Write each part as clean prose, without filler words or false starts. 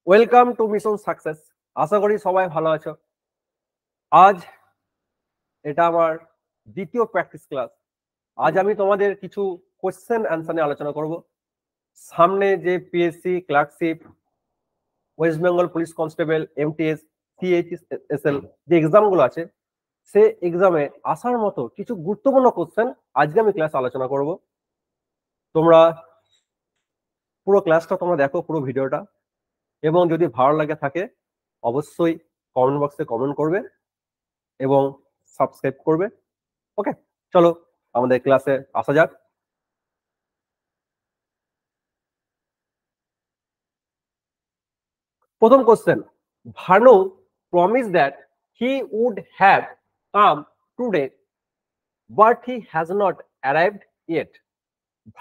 Welcome to mission success. আশা করি সবাই ভালো আছো। আজ এটা আমার দ্বিতীয় প্র্যাকটিস ক্লাস। আজ আমি তোমাদের কিছু কোশ্চেন অ্যান্সার নিয়ে আলোচনা করব। সামনে যে PSC clerkship, West Bengal police constable, MTS, CHSL যে এক্সামগুলো আছে, সে এক্সামে আসার মতো কিছু গুরুত্বপূর্ণ কোশ্চেন আজকে আমি ক্লাস আলোচনা করব। তোমরা পুরো ক্লাসটা তোমরা দেখো, পুরো ভিডিওটা, এবং যদি ভালো লাগে থাকে অবশ্যই কমেন্ট বক্সে কমেন্ট করবে এবং সাবস্ক্রাইব করবে। ওকে, চলো আমাদের ক্লাসে আসা যাক। প্রথম question, Bhanu promise that he would have come today but he has not arrived yet.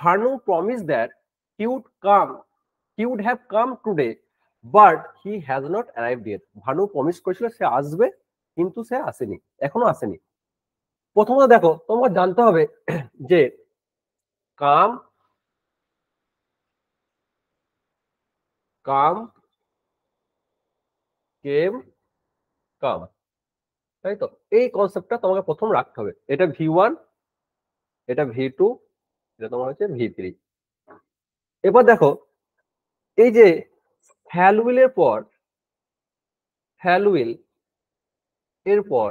Bhanu promise that he would have come today but he has not arrived yet. Bhanu promise করেছিল সে আসবে, কিন্তু সে আসেনি, এখনো আসেনি। প্রথমত দেখো, তোমাকে জানতে হবে যে কাম কেম কাম, তাই তো? এই কনসেপ্টটা তোমাকে প্রথম রাখতে হবে। এটা V1, এটা V2, এটা তোমার হচ্ছে V3। এবার দেখো, এই যে হ্যালউইলের পর হ্যালউইল এর পর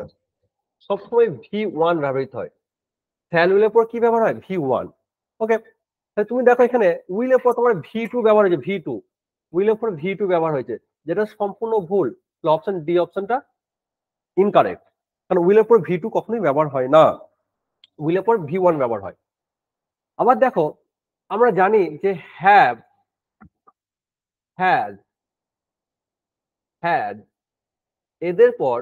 সবসময় V1 ব্যবহৃত হয়। হ্যালউইলের পর কি ব্যবহার হয়? V1। ওকে, তাহলে তুমি দেখো এখানে উইলের পর তোমার V2 ব্যবহার হয়েছে। V2 উইলের পর V2 ব্যবহার হয়েছে, যেটা সম্পূর্ণ ভুল। অপশন ডি, অপশনটা ইনকারেক্ট। কারণ উইলের পর V2 কখনোই ব্যবহার হয় না, উইলের পর V1 ব্যবহার হয়। আবার দেখো, আমরা জানি যে হ্যাভ, হ্যাজ, হ্যাড, এদের পর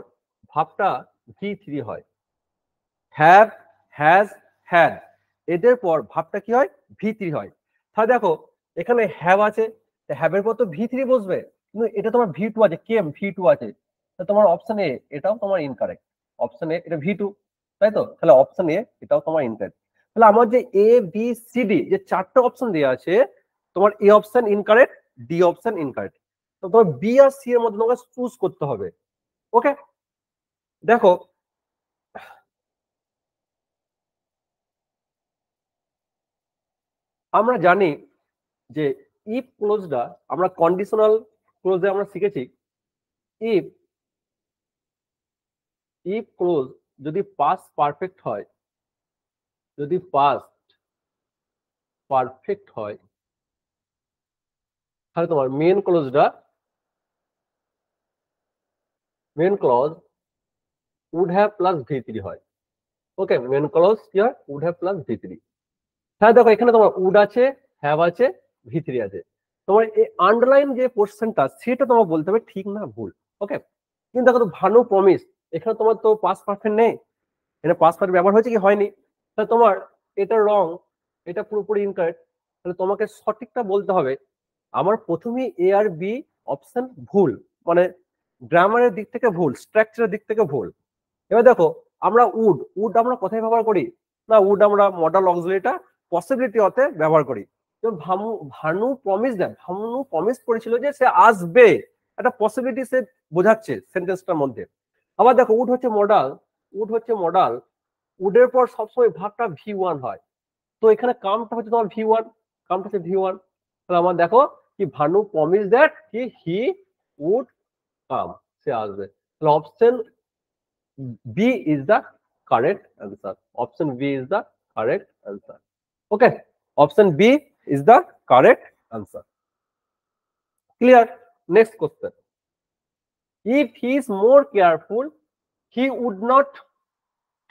ভাবটা V3 হয়। হ্যাভ, হ্যাজ, হ্যাড, এদের পর ভাবটা কি হয়? V3 হয়। তাহলে দেখো এখানে হ্যাভ আছে, হ্যাভের পর তো V3 বসবে, কিন্তু এটা তোমার V2 আছে, কেম V2 আছে। তোমার অপশন এ এটাও তোমার ইনকারেক্ট। অপশন এ এটা V2, তাই তো? তাহলে অপশন এ এটাও তোমার ইনকারেক্ট। তাহলে আমার যে এ বি সি ডি যে চারটে অপশন দেওয়া আছে, তোমার A option incorrect, D option incorrect. তো তোমার বি আর সি এর মধ্যে তোমাকে চুজ করতে হবে। ওকে, দেখো আমরা জানি যে ইফ ক্লোজটা আমরা কন্ডিশনাল ক্লোজে আমরা শিখেছি। ইফ ইফ ক্লোজ যদি পাস্ট পারফেক্ট হয়, যদি পাস্ট পারফেক্ট হয়, তাহলে তোমার main clause would have plus V3 হয়। ওকে, মেন ক্লোজ কি হয়? Would have plus V3। হ্যাঁ দেখো এখানে তোমার উড আছে, হ্যাভ আছে, V3 আছে। তোমার এই আন্ডারলাইন যে পোর্শনটা সেটা তোমার বলতে হবে ঠিক না ভুল। ওকে, কিন্তু দেখো ভানু প্রমিস, এখানে তোমার তো পাস্ট পারফেক্ট নেই, এটা পাস্ট পারফেক্ট ব্যবহার হয়েছে কি হয়নি? তাহলে তোমার এটা রং, এটা পুরোপুরি ইনকারেক্ট। তাহলে তোমাকে সঠিকটা বলতে হবে। আমার প্রথমেই এ আর বি অপশন ভুল, মানে গ্রামারের দিক থেকে ভুল, স্ট্রাকচারের দিক থেকে ভুল। এবার দেখো, আমরা উড উড আমরা কোথায় ব্যবহার করি? না, উড আমরা মডাল অক্সিলারিটা পসিবিলিটি অতে ব্যবহার করি। ভানু ভানু প্রমিস দেন, ভানু প্রমিস করেছিল যে সে আসবে, একটা পসিবিলিটি সে বোঝাচ্ছে সেন্টেন্সটার মধ্যে। আবার দেখো উড হচ্ছে মডাল, উড হচ্ছে মডাল, উডের পর সবসময় ভাগটা V1 হয়। তো এখানে কামটা হচ্ছে তোমার V1, কামটা হচ্ছে V1। তাহলে আমার দেখো কি ভানু প্রমিস দ্যাট কি হি উড কাম, সে আসবে। তাহলে option B is the correct answer. Option B is the correct answer. Okay, option B is the correct answer. Clear? Next question, if he is more careful he would not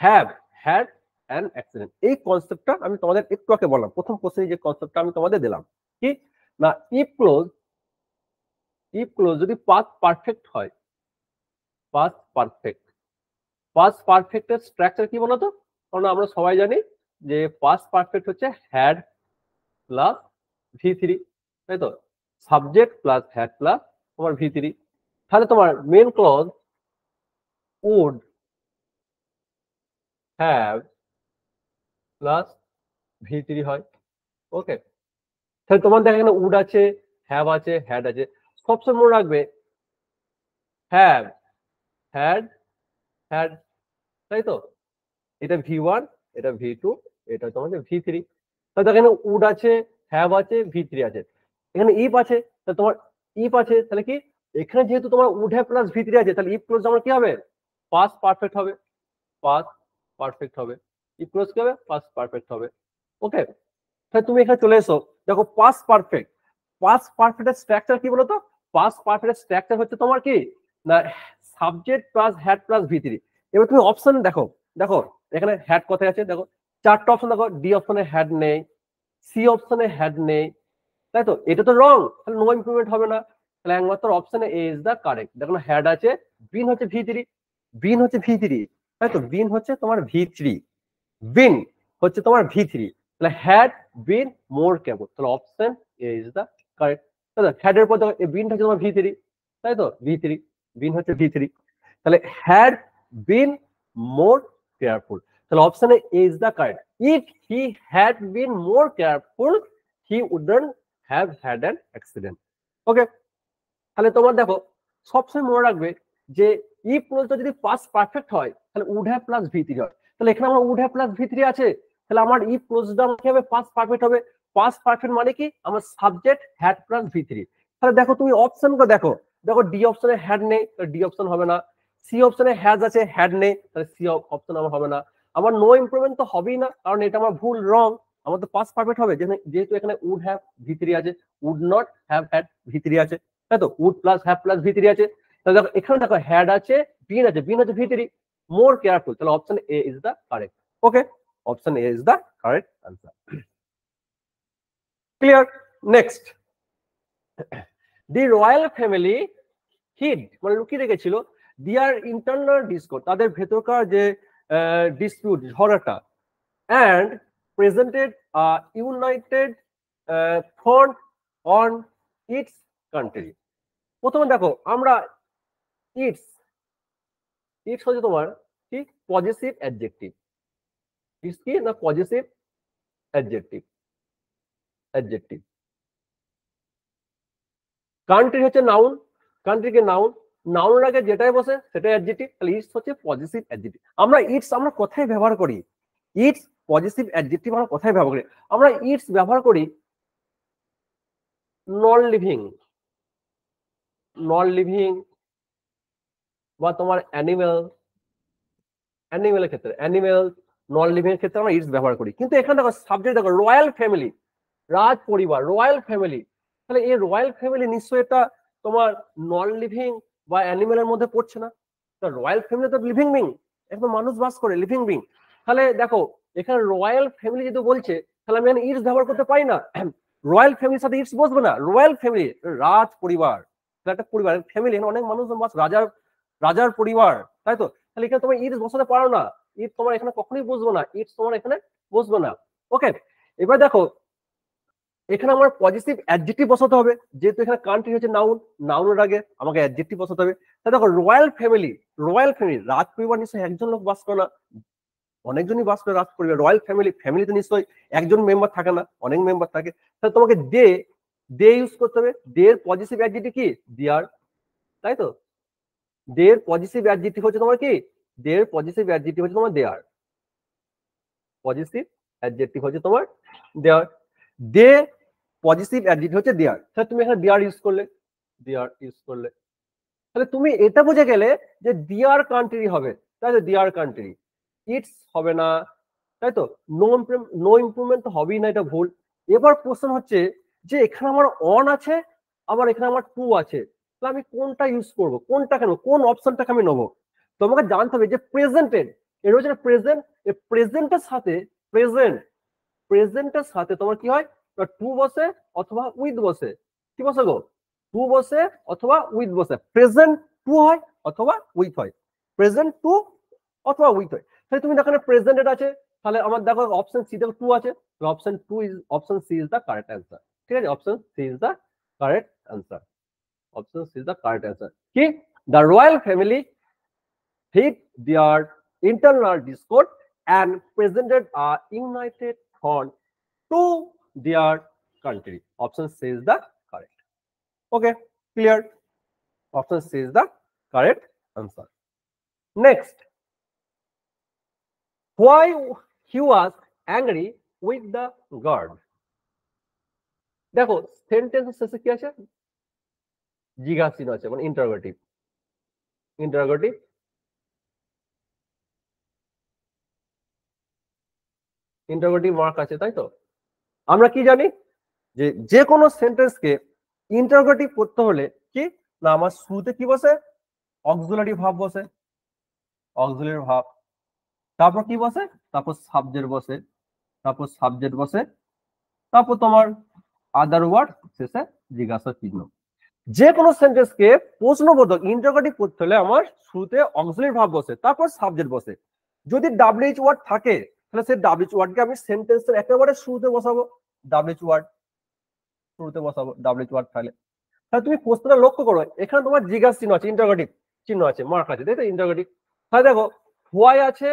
have had an accident। এই কনসেপ্টটা আমি তোমাদের একটু আগে বললাম, প্রথম কোশ্চেনে যে কনসেপ্টটা আমি তোমাদের দিলাম কি না, ইফ ক্লোজ যদি পাস্ট পারফেক্ট হয়, পাস্ট পারফেক্টের স্ট্রাকচার কি বলতো? কারণ আমরা সবাই জানি যে পাস্ট পারফেক্ট হচ্ছে হ্যাড প্লাস V3, তাই তো? সাবজেক্ট প্লাস হ্যাড প্লাস তোমার V3। তাহলে তোমার main clause would have plus V3 হয়। ওকে, তাহলে তোমার দেখো এখানে উড আছে, হ্যাভ আছে, হ্যাড আছে, সবসময় মনে রাখবে হ্যাভ, হ্যাড, হ্যাড, তাই তো? এটা V1, এটা V2, এটা তোমাদের V3। তাহলে এখানে উড আছে, হ্যাভ আছে, V3 আছে। এখানে ইফ আছে, তাহলে তোমার ইফ আছে, তাহলে কি এখানে যেহেতু তোমার উড হ্যাভ প্লাস V3 আছে, তাহলে ইফ ক্লোজ আমার কি হবে? পাস্ট পারফেক্ট হবে, পাস্ট পারফেক্ট হবে। ইফ ক্লোজ কি হবে? পাস্ট পারফেক্ট হবে। ওকে, তাহলে তুমি এখানে চলে এসো, দেখো পাস্ট পারফেক্ট। পাস্ট পারফেক্টের স্ট্রাকচার কি বলতো? পাস্ট পারফেক্টের স্ট্রাকচার হচ্ছে তোমার কি না, subject plus had plus V3। এবার তুমি অপশন দেখো, দেখো এখানে হ্যাড কোথায় আছে, দেখো চারটা অপশন, দেখো ডি অপশনে হ্যাড নেই, সি অপশনে হ্যাড নেই, তাই তো? এটা তো রং, তাহলে নো ইমপ্রুভমেন্ট হবে না। তাহলে একমাত্র অপশনে এ ইজ দা কারেক্ট। দেখো হ্যাড আছে, বিন হচ্ছে V3, বিন হচ্ছে V3, তাই তো? বিন হচ্ছে তোমার V3, বিন হচ্ছে তোমার V3, তাহলে হ্যাড বিন মোর কেবল, তাহলে option A is the correct. তাই তো? হ্যাড এর পর দেখো এই বিন হচ্ছে তোমার V3, তাই তো? V3, বিন হচ্ছে V3, তাহলে হ্যাড বিন মোর কেয়ারফুল, তাহলে option A is the correct. If he had been more careful he wouldn't have had an accident. Okay, তাহলে তোমার দেখো সবসময় মনে রাখবে যে ইফ ক্লোজটা যদি পাস্ট পারফেক্ট হয় তাহলে উড হ্যাভ প্লাস V3 হয়। তাহলে এখানে আমার উড হ্যাভ প্লাস V3 আছে, তাহলে আমার ইফ ক্লোজটা কি হবে? পাস্ট পারফেক্ট হবে। পাস্ট পারফেক্ট মানে কি? আমার সাবজেক্ট হ্যাড প্লাস V3। তাহলে দেখো তুমি অপশনকে দেখো, দেখো ডি অপশনে হ্যাড নেই, তাহলে ডি অপশন হবে না। সি অপশনে হ্যাজ আছে, হ্যাড নেই, তাহলে সি অপশন আমার হবে না। আমার নো ইমপ্রুভমেন্ট তো হবেই না, কারণ এটা আমার ভুল, রং। আমার তো পাস্ট পারফেক্ট হবে, যেহেতু এখানে উড হ্যাভ V3 আছে, would not have had V3 আছে, তাই তো? Would plus have plus V3 আছে। তাহলে দেখো এখানে দেখো হ্যাড আছে, বিন আছে, বিন হচ্ছে V3, মোর কেয়ারফুল, তাহলে option A is the correct. Okay, option A is the correct answer. Clear? Next, the royal family hid মানে লুকিয়ে রেখেছিল দিয়ার ইন্টারনাল ডিসকর্ড, তাদের ভেতরকার যে ডিসপিউট, ঝগড়াটা, and presented a united front on its country। প্রথমে দেখো আমরা ইটস, ইটস হচ্ছে তোমার কি? Positive adjective. ইটস কি না? Positive adjective, adjective. কান্ট্রি হচ্ছে নাউন, কান্ট্রিকে নাউন, নাউনের আগে যেটাই বসে সেটাই অ্যাডজেক্টিভ, তাহলে ইটস হচ্ছে পজিটিভ অ্যাডজেক্টিভ। আমরা ইটস আমরা কোথায় ব্যবহার করি? ইটস পজিটিভ অ্যাডজেক্টিভ আমরা কোথায় ব্যবহার করি? আমরা ইটস ব্যবহার করি নন লিভিং, নন লিভিং বা তোমার অ্যানিমেল, অ্যানিমেলের ক্ষেত্রে, অ্যানিমেল নন লিভিং এর ক্ষেত্রে আমরা ইটস ব্যবহার করি। কিন্তু এখানে দেখো সাবজেক্ট দেখো রয়্যাল ফ্যামিলি, রাজ পরিবার, রয়্যাল ফ্যামিলি, তাহলে এই রয়্যাল ফ্যামিলি নিশ্চয়ই এটা তোমার নন লিভিং বা অ্যানিমেলের মধ্যে পড়ছে না। রয়্যাল ফ্যামিলি তো লিভিং বিং, একদম মানুষ বাস করে, লিভিং বিং। তাহলে দেখো এখানে রয়্যাল ফ্যামিলি যদি বলছে, তাহলে আমি এখানে ইটস ব্যবহার করতে পারি না। রয়্যাল ফ্যামিলির সাথে ইটস বসবে না। রয়্যাল ফ্যামিলি, রাজ পরিবার, একটা পরিবার, ফ্যামিলি, অনেক মানুষজন বাস, রাজার, রাজার পরিবার, তাই তো? তাহলে এখানে তোমার ইটস বসাতে পারো না, ইট তোমার এখানে কখনোই বসবো না, ইটস তোমার এখানে বসবে না। ওকে, এবার দেখো এখানে আমার পজিটিভ অ্যাডজেক্টিভ বসাতে হবে, যেহেতু এখানে কান্ট্রি হচ্ছে নাউন, নাউনের আগে আমাকে অ্যাডজেক্টিভ বসাতে হবে। তাহলে দেখো রয়্যাল ফ্যামিলি, রয়্যাল ফ্যামিলি, রাজ পরিবার নিশ্চয়ই একজন লোক বাস করে না, অনেকজনই বাস করে রাজ পরিবার। রয়্যাল ফ্যামিলি, ফ্যামিলিতে নিশ্চয়ই একজন মেম্বার থাকে না, অনেক মেম্বার থাকে। তাহলে তোমাকে দে, দে ইউজ করতে হবে। দে এর পজিটিভ অ্যাডজেক্টিভ কি? দেয়ার, তাই তো? দে এর পজিটিভ অ্যাডজেক্টিভ হচ্ছে তোমার কি? দে এর পজিটিভ অ্যাডজেক্টিভ হচ্ছে তোমার দেয়ার, পজিটিভ অ্যাডজেক্টিভ হচ্ছে তোমার দেয়ার। দে পজিটিভ অ্যাডজেক্টিভ হচ্ছে দেয়ার, তাহলে তুমি এখানে দেয়ার ইউজ করলে, দেয়ার ইউজ করলে, তাহলে তুমি এটা বুঝে গেলে যে দিয়ার কান্ট্রি হবে, তাই তো? দিয়ার কান্ট্রি, ইটস হবে না, তাই তো? নো ইমপ্রুভমেন্ট তো হবেই না, এটা ভুল। এবার প্রশ্ন হচ্ছে যে এখানে আমার অন আছে, আবার এখানে আমার টু আছে, তাহলে আমি কোনটা ইউজ করব? কোনটা কেন, কোন অপশনটাকে আমি নেবো? তোমাকে জানতে হবে যে প্রেজেন্টেড, এর হচ্ছে প্রেজেন্ট, এই প্রেজেন্টের সাথে, প্রেজেন্ট, প্রেজেন্টের সাথে তোমার কি হয়? টু বসে অথবা উইথ বসে, কি বসে গো? টু বসে অথবা উইথ বসে। প্রেজেন্ট টু হয় অথবা উইথ হয়, প্রেজেন্ট টু অথবা উইথ হয়। তাহলে তুমি দেখো প্রেজেন্টেড আছে, তাহলে আমার দেখো অপশন সি দেখো টু আছে, option to is, option C is the correct answer. ঠিক আছে, option C is the correct answer, option C is the correct answer. কি? The royal family hid their internal discord and presented a united front to their country. Option C is the correct. Okay. Clear? Option C is the correct answer. Next, why he was angry with the guard? দেখো সেন্টেন্সের শেষে কি আছে? জিজ্ঞাসা চিহ্ন আছে, মানে interrogative. Interrogative interrogative mark আছে, তাই তো? আমরা কি জানি যে কোনো সেন্টেন্সকে ইন্টারোগেটিভ করতে হলে কি না, আমার শুরুতে কি বসে? অক্সিলারি ভার্ব বসে, অক্সিলারি ভার্ব। তারপর কি বসে? তারপর সাবজেক্ট বসে, তারপর সাবজেক্ট বসে, তারপর তোমার আদার ওয়ার্ড, শেষে জিজ্ঞাসা চিহ্ন। যে কোনো সেন্টেন্সকে প্রশ্নবোধক ইন্টারোগেটিভ করতে হলে আমার শুরুতে অক্সিলারি ভার্ব বসে, তারপর সাবজেক্ট বসে। যদি ডাব্লিউএইচ ওয়ার্ড থাকে তাহলে সেই ডাব্লিউএইচ ওয়ার্ডকে আমি সেন্টেন্সের একেবারে শুরুতে বসাবো, ডাব্লিউএইচ ওয়ার্ড শুরুতে বসাবো, ডাব্লিউএইচ ওয়ার্ড থাকলে। তাহলে তুমি প্রশ্নটা লক্ষ্য করো, এখানে তোমার জিজ্ঞাসা চিহ্ন আছে, ইন্টারোগেটিভ চিহ্ন আছে, মার্ক আছে, তাই তো? ইন্টারোগেটিভ। তাহলে দেখো হোয়াই আছে,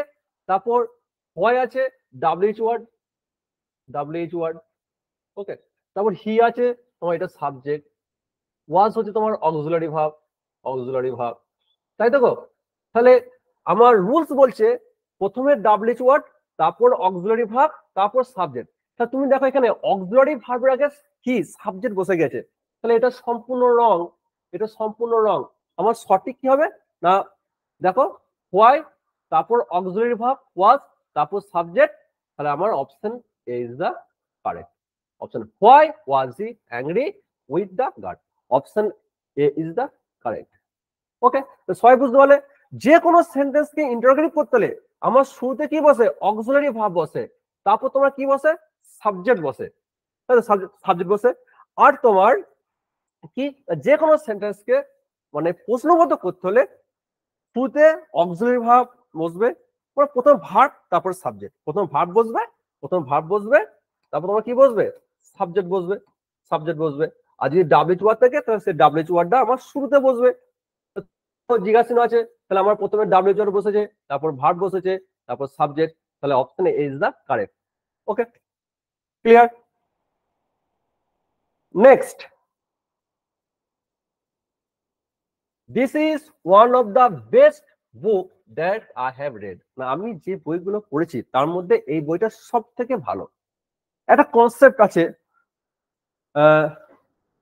তারপর হোয়াই আছে, ডাব্লিউএইচ ওয়ার্ড, ডাব্লিউএইচ ওয়ার্ড, ওকে। তারপর হি আছে, তোমার এটা সাবজেক্ট, ওয়াজ হচ্ছে তোমার অক্সিলারি ভার্ব, অক্সিলারি ভার্ব, তাই তো? তাহলে আমার রুলস বলছে প্রথমে ডাব্লিউএইচ ওয়ার্ড, তারপর অক্সিলারি ভার্ব, তারপর সাবজেক্ট। তা তুমি দেখো এখানে অক্সিলারি ভার্বের আগে কি সাবজেক্ট বসে গেছে, তাহলে এটা সম্পূর্ণ রং, এটা সম্পূর্ণ রং। আমার সঠিক কি হবে না, দেখো হোয়াই, তারপর অক্সিলারি ভার্ব ওয়াজ, তারপর সাবজেক্ট, তাহলে আমার option A is the correct. Option why was he angry with the guard, option A is the correct. Okay, তো সবাই বুঝতে পারলে যে কোনো সেন্টেন্সকে ইন্টারোগেটিভ করতে হলে আমার শুরুতে কি বসে? অক্সিলারি ভার্ব বসে, তারপর তোমার কি বসে? সাবজেক্ট বসে, সাবজেক্ট বসে। আর তোমার কি যে কোনো সেন্টেন্সকে মানে প্রশ্নবোধক করতে হলে শুরুতে অক্সিলারি ভার্ব বসবে, প্রথম ভার্ব তারপর সাবজেক্ট, প্রথম ভার্ব বসবে, প্রথম ভার্ব বসবে, তারপর তোমার কি বসবে? সাবজেক্ট বসবে, সাবজেক্ট বসবে। আর যদি ডাব্লিউএইচ ওয়ার্ড থাকে তাহলে সেই ডাব্লিউএইচ ওয়ার্ডটা আমার শুরুতে বসবে। জিজ্ঞাসা চিহ্ন আছে, তাহলে আমার প্রথমে ডাব্লিউএইচ ওয়ার্ড বসেছে, তারপর ভার্ব বসেছে, তারপর সাবজেক্ট, তাহলে option A is the correct. Okay, clear? Next, this is one of the best book that I have red. না, আমি যে বইগুলো পড়েছি তার মধ্যে এই বইটা সব থেকে ভালো। একটা কনসেপ্ট আছে,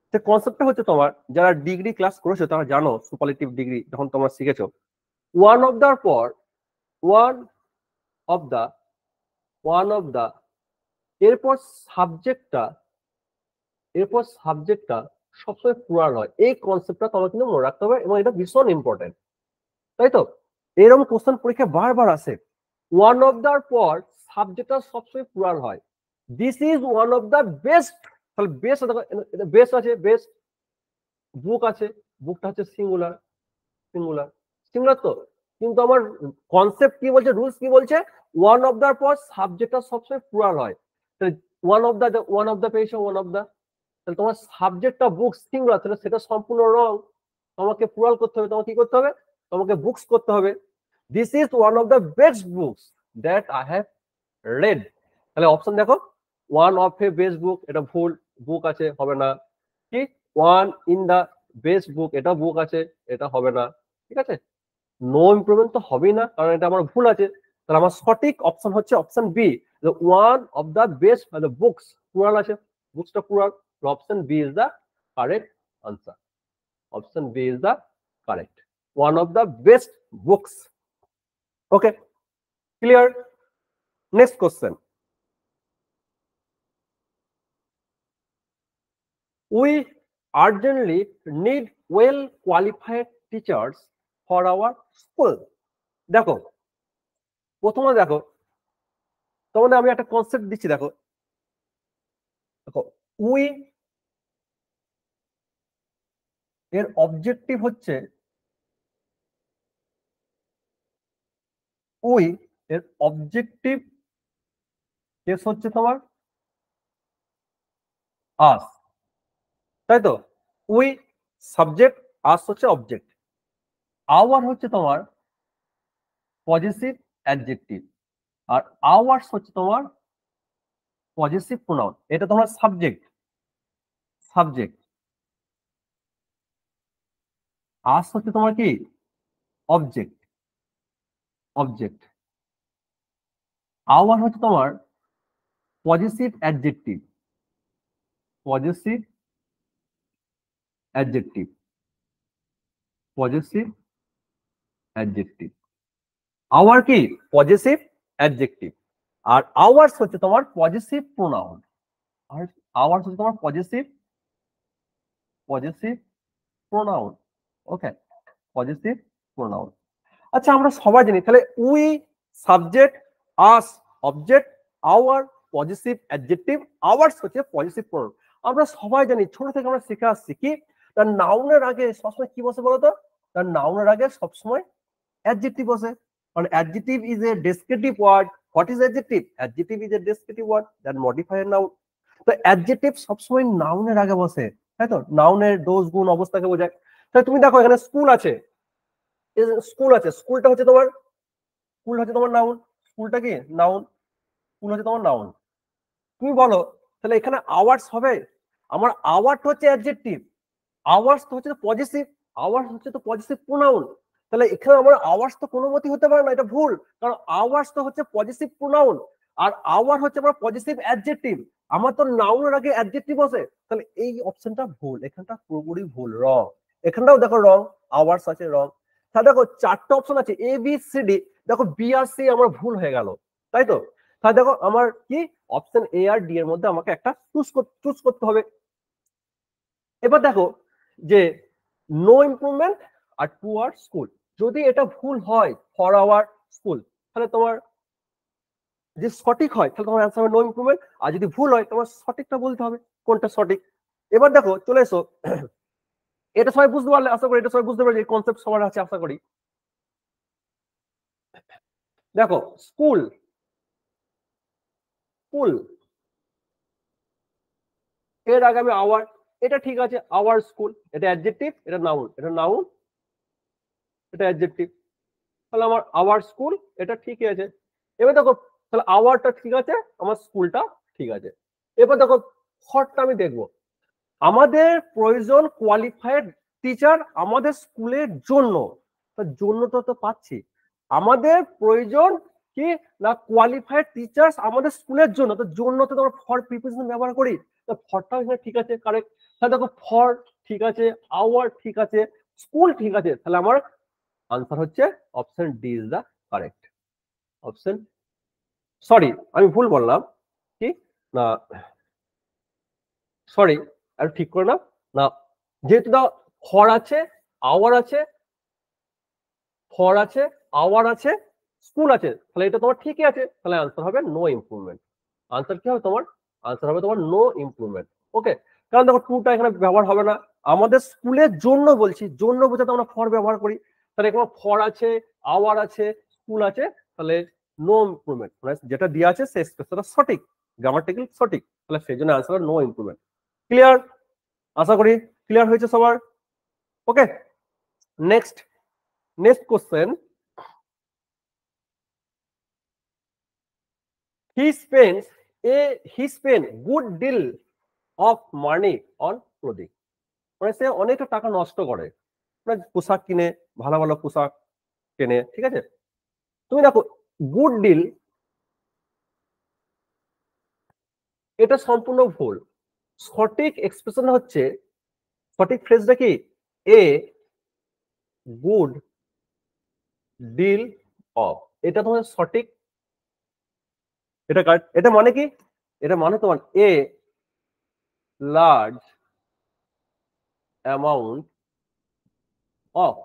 সে কনসেপ্টটা হচ্ছে তোমার যারা ডিগ্রি ক্লাস করেছো তারা জানো, সুপারলেটিভ ডিগ্রি যখন তোমরা শিখেছো, ওয়ান অফ দ্য পর one of the, one of the, এরপর সাবজেক্টটা, এরপর সাবজেক্টটা সবসময় প্লুরাল হয়। এই কনসেপ্টটা তোমার কিন্তু মনে রাখতে হবে এবং এটা ভীষণ ইম্পর্টেন্ট, তাই তো? এরকম কোশ্চেন পরীক্ষা বারবার আসে, ওয়ান অফ দ্যার পর সাবজেক্টটা সবসময় প্লুরাল হয়। This is one of the best, তাহলে বেস্ট বেস্ট আছে, বেস্ট বুক আছে, বুকটা হচ্ছে সিঙ্গুলার, সিঙ্গুলার, সিঙ্গুলার তো। কিন্তু আমার কনসেপ্ট কি বলছে, রুলস কি বলছে, ওয়ান অফ দ্যার পর সাবজেক্টটা সবসময় প্লুরাল হয়। One of the, one of the পেয়েছো, ওয়ান অফ দ্য, তাহলে তোমার সাবজেক্টটা বুকস সিঙ্গুলার, তাহলে সেটা সম্পূর্ণ রং, তোমাকে প্লুরাল করতে হবে, তোমাকে কি করতে হবে? তোমাকে বুকস করতে হবে। This is one of the best books that I have read, তাহলে অপশন দেখো, one of a best book, এটা ভুল, বুক আছে, হবে না। কি one in the best book, এটা বুক আছে, এটা হবে না, ঠিক আছে? নো ইমপ্রুভমেন্ট তো হবেই না, কারণ এটা আমার ভুল আছে। তাহলে আমার সঠিক অপশন হচ্ছে option B, one of the best books, plural আছে, বুকসটা plural, option B is the correct answer. Option B is the correct, one of the best books. Okay, clear? Next question, we urgently need well qualified teachers for our school. দেখো প্রথমে দেখো তোমাদের আমি একটা concept দিচ্ছি, দেখো দেখো we এর অবজেক্টিভ হচ্ছে, উই এর অবজেক্টিভ কেস হচ্ছে তোমার আস, তাই তো? উই সাবজেক্ট, আস হচ্ছে অবজেক্ট, আওয়ার হচ্ছে তোমার পজিটিভ অ্যাডজেক্টিভ, আর আওয়ার্স হচ্ছে তোমার পজিটিভ প্রোনাউন। এটা তোমার সাবজেক্ট, সাবজেক্ট, আস হচ্ছে তোমার কি অবজেক্ট, অবজেক্ট। আওয়ার হচ্ছে তোমার positive adjective, positive adjective, positive adjective. Our কি পজিটিভ অ্যাডজেক্টিভ, আর আওয়ার্স হচ্ছে তোমার পজিটিভ প্রোনাউন। আর আওয়ার্স হচ্ছে তোমার positive, positive pronoun. Okay, positive pronoun. আচ্ছা আমরা সবাই জানি তাহলে we subject, us object, our positive adjective, ours হচ্ছে পজিটিভ প্রোনাউন। আমরা সবাই জানি ছোট থেকে আমরা শিখে আসছি কি তার নাউনের আগে সবসময় কি বসে বলতো, তার নাউনের আগে সবসময় অ্যাডজেক্টিভ বসে। কারণ adjective is a descriptive word. What is adjective? Adjective is a descriptive word that modify a noun. তো অ্যাডজেক্টিভ সবসময় নাউনের আগে বসে, তাই তো? নাউনের দোষ গুণ অবস্থাকে বোঝায়। তাহলে তুমি দেখো এখানে স্কুল আছে, স্কুল আছে, স্কুলটা হচ্ছে তোমার, স্কুল হচ্ছে তোমার নাউন, স্কুলটা কি নাউন, স্কুল হচ্ছে তোমার নাউন। তুমি বলো তাহলে এখানে আওয়ার্স হবে? আমার আওয়ার্স হচ্ছে অ্যাডজেক্টিভ, আওয়ার্স তো হচ্ছে পজিটিভ, আওয়ার্স হচ্ছে তো পজিটিভ প্রোনাউন। তাহলে এখানে আমার আওয়ার্স তো কোনো মতেই হতে পারে না, এটা ভুল। কারণ আওয়ার্স তো হচ্ছে পজিটিভ প্রোনাউন, আর আওয়ার হচ্ছে আমার পজিটিভ অ্যাডজেক্টিভ। আমার তো নাউনের আগে অ্যাডজেক্টিভ আছে, তাহলে এই অপশনটা ভুল, এখানটা পুরোপুরি ভুল, রং। এখানটাও দেখো রং, আওয়ার্স আছে রং। তাহলে দেখো চারটা অপশন আছে এ বি সি ডি, দেখো বি আর সি আমার ভুল হয়ে গেল, তাই তো? তাহলে দেখো আমার কি অপশন এ আর ডি এর মধ্যে আমাকে একটা চুজ করতে হবে। এবার দেখো যে no improvement are to our school, যদি এটা ভুল হয় ফর আওয়ার স্কুল, তাহলে তোমার যদি সঠিক হয় তাহলে তোমার অ্যান্সার হবে নো ইমপ্রুভমেন্ট, আর যদি ভুল হয় তোমার সঠিকটা বলতে হবে কোনটা সঠিক। এবার দেখো চলে এসো, এটা সবাই বুঝতে পারলে আশা করি, এটা সবাই বুঝতে পারলে, কনসেপ্ট সবার আছে আশা করি। দেখো স্কুল, স্কুল এর আগে আমি আওয়ার, এটা ঠিক আছে, আওয়ার স্কুল, এটা অ্যাডজেক্টিভ, এটা নাউন, এটা নাউন, এটা অ্যাডজেক্টিভ। তাহলে আমার আওয়ার স্কুল এটা ঠিকই আছে। এবার দেখো তাহলে আওয়ারটা ঠিক আছে, আমার স্কুলটা ঠিক আছে। এবার দেখো ফরটা আমি দেখবো, আমাদের প্রয়োজন কোয়ালিফাইড টিচার আমাদের স্কুলের জন্য, তার জন্যটা তো পাচ্ছি। আমাদের প্রয়োজন কি না কোয়ালিফাইড টিচার্স আমাদের স্কুলের জন্য, তো জন্য তো আমরা ফর প্রিপোজিশন ব্যবহার করি, তো ফরটাও এখানে ঠিক আছে, কারেক্ট। তাহলে দেখো ফর ঠিক আছে, আওয়ার ঠিক আছে, স্কুল ঠিক আছে, তাহলে আমার আনসার হচ্ছে option D is the correct option. Sorry আমি ভুল বললাম, কি না সরি, আর ঠিক করে নাও না, যেহেতু না ফর আছে, আওয়ার আছে, ফর আছে, আওয়ার আছে, স্কুল আছে, তাহলে এটা তোমার ঠিকই আছে, তাহলে আনসার হবে নো ইমপ্রুভমেন্ট। আনসার কি হবে তোমার? আনসার হবে তোমার নো ইমপ্রুভমেন্ট। ওকে, কারণ দেখো টুটা এখানে ব্যবহার হবে না, আমাদের স্কুলের জন্য বলছি, জন্য বোঝাতে আমরা ফর ব্যবহার করি, তাহলে এখানে ফর আছে, আওয়ার আছে, স্কুল আছে, তাহলে নো ইমপ্রুভমেন্ট, যেটা দেওয়া আছে সেই স্পেসটা সঠিক, গ্রামাটিক্যাল সঠিক, তাহলে সেই জন্য আনসার নো ইমপ্রুভমেন্ট। ক্লিয়ার? আশা করি ক্লিয়ার হয়েছে সবার। Okay, next next question. he spent good deal of money on clothing, মানে সে অনেকটা টাকা নষ্ট করে, মানে পোশাক কিনে, ভালো ভালো পোশাক কেনে, ঠিক আছে? তুমি দেখো গুড ডিল এটা সম্পূর্ণ ভুল, সঠিক এক্সপ্রেশন হচ্ছে, সঠিক ফ্রেজটা কি এ গুড ডিল অফ, এটা তোমার সঠিক, এটা এটা মানে কি, এটা মানে তোমার এ লার্জ অ্যামাউন্ট অফ,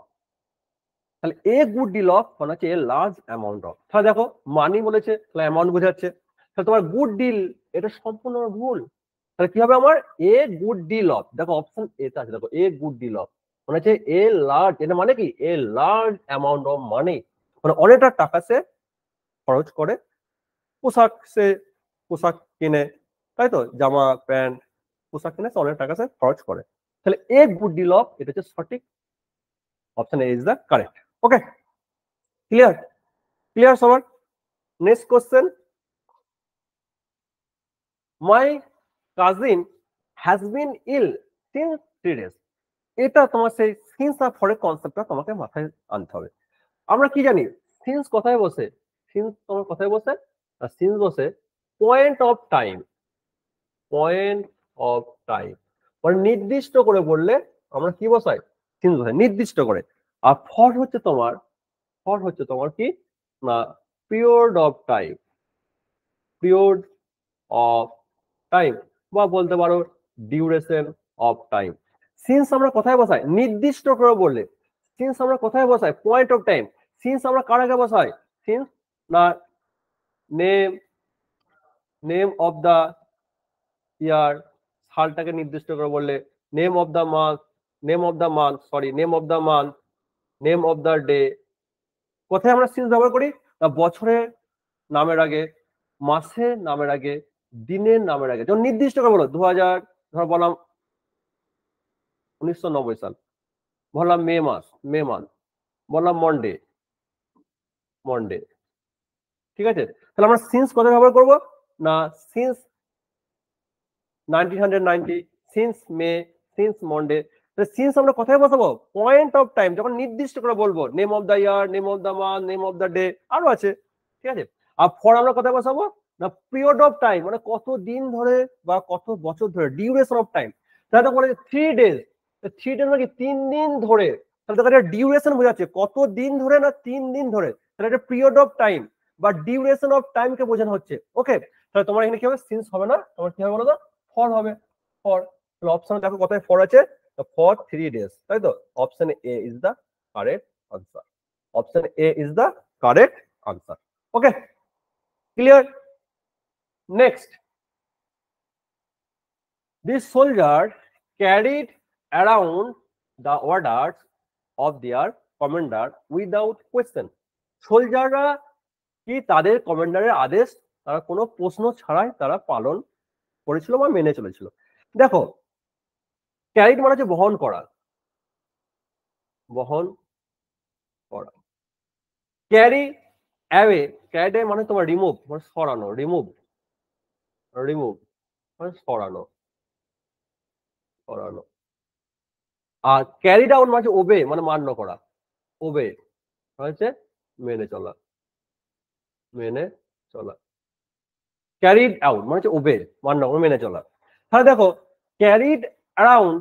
তাহলে এ গুড ডিল অফ মানে হচ্ছে এ লার্জ অ্যামাউন্ট অফ। তাহলে দেখো মানি বলেছে, তাহলে অ্যামাউন্ট বোঝাচ্ছে, তাহলে তোমার গুড ডিল এটা সম্পূর্ণ ভুল। তাহলে কি হবে আমার এ গুড ডিল অফ, দেখো অপশন এতে আছে, দেখো এ গুড ডিল অফ মানে হচ্ছে এ লার্জ, এটা মানে কি a large amount of money, মানে অনেকটা টাকা সে খরচ করে পোশাক, সে পোশাক কিনে, তাই তো, জামা প্যান্ট পোশাক কিনে সে অনেক টাকা সে খরচ করে, তাহলে এ গুড ডিল অফ এটা হচ্ছে সঠিক, option A is the correct. Okay, clear? Clear সবার? Next question, my cousin has been ill since 3 days, এটা তোমার সেই সিন্স আর ফরের কনসেপ্টটা তোমাকে মাথায় আনতে হবে। আমরা কি জানি সিন্স কোথায় বসে, সিন্স তোমার কোথায় বসে, সিন্স বসে point of time, point of time মানে নির্দিষ্ট করে বললে আমরা কি বসাই, সিন্স বসাই নির্দিষ্ট করে। আর ফর হচ্ছে তোমার, ফর হচ্ছে তোমার কি না period of time, period of time বা বলতে পারো ডিউরেশন অফ টাইম। সিন্স আমরা কোথায় বসাই নির্দিষ্ট করে বললে, সিন্স আমরা কোথায় বসাই পয়েন্ট অফ টাইম। সিন্স আমরা কার আগে বসাই, সিন্স না name, name of the year, সালটাকে নির্দিষ্ট করে বললে name of the month, name of the month sorry name of the month, name of the day. কোথায় আমরা সিন্স ব্যবহার করি না বছরের নামের আগে, মাসের নামের আগে, দিনের নামের আগে। যখন নির্দিষ্ট করে বলো 2000 ধর বললাম 1990 সাল, বললাম মে মাস, মে মান্থ, বললাম মন্ডে, মন্ডে। ঠিক আছে, তাহলে আমরা সিন্স কোথায় ব্যবহার করবো না সিন্স 1990, সিন্স মে, সিন্স মন্ডে। সিন্স আমরা কোথায় বসাবো পয়েন্ট অফ টাইম, যখন নির্দিষ্ট করে বলবো name of the year, name of the month, name of the day, আরো আছে। ঠিক আছে, আর ফর আমরা কোথায় বসাবো না পিরিয়ড অফ টাইম মানে কত দিন ধরে বা কত বছর ধরে, ডিউরেশন অফ টাইম। তাহলে তো বলে 3 ডেজ, 3 ডেজ মানে 3 দিন ধরে, তাহলে তো এটা ডিউরেশন বোঝাচ্ছে কত দিন ধরে না 3 দিন ধরে, তাহলে এটা পিরিয়ড অফ টাইম বা ডিউরেশন অফ টাইম কে বোঝানো হচ্ছে। ওকে, তাহলে তোমার এখানে কি হবে সিন্স হবে না, তোমার কি হবে বলো তো ফর হবে, ফর। অপশন দেখো কোথায় ফর আছে, ফর 3 ডেজ, তাই তো option A is the correct answer, option A is the correct answer. Okay, clear. Next, this soldier carried around the orders of their commander without question. সোলজাররা কি তাদের কমান্ডারের আদেশ তারা কোনো প্রশ্ন ছাড়াই তারা পালন করেছিল বা মেনে চলেছিল। দেখো ক্যারিড মানে হচ্ছে বহন করা, বহন করা। ক্যারি অ্যাওয়ে, ক্যারি মানে তোমার রিমুভ মানে সরানো, রিমুভ, রিমুভ মানে সরানো, সরানো। আর ক্যারি ডাউন মানে ওবে মানে মান্য করা, ওবে হচ্ছে মেনে চলা, মেনে চলা। ক্যারিড আউট মানে হচ্ছে ওবে মান্য করা, মেনে চলা। তাহলে দেখো ক্যারিড অ্যারাউন্ড,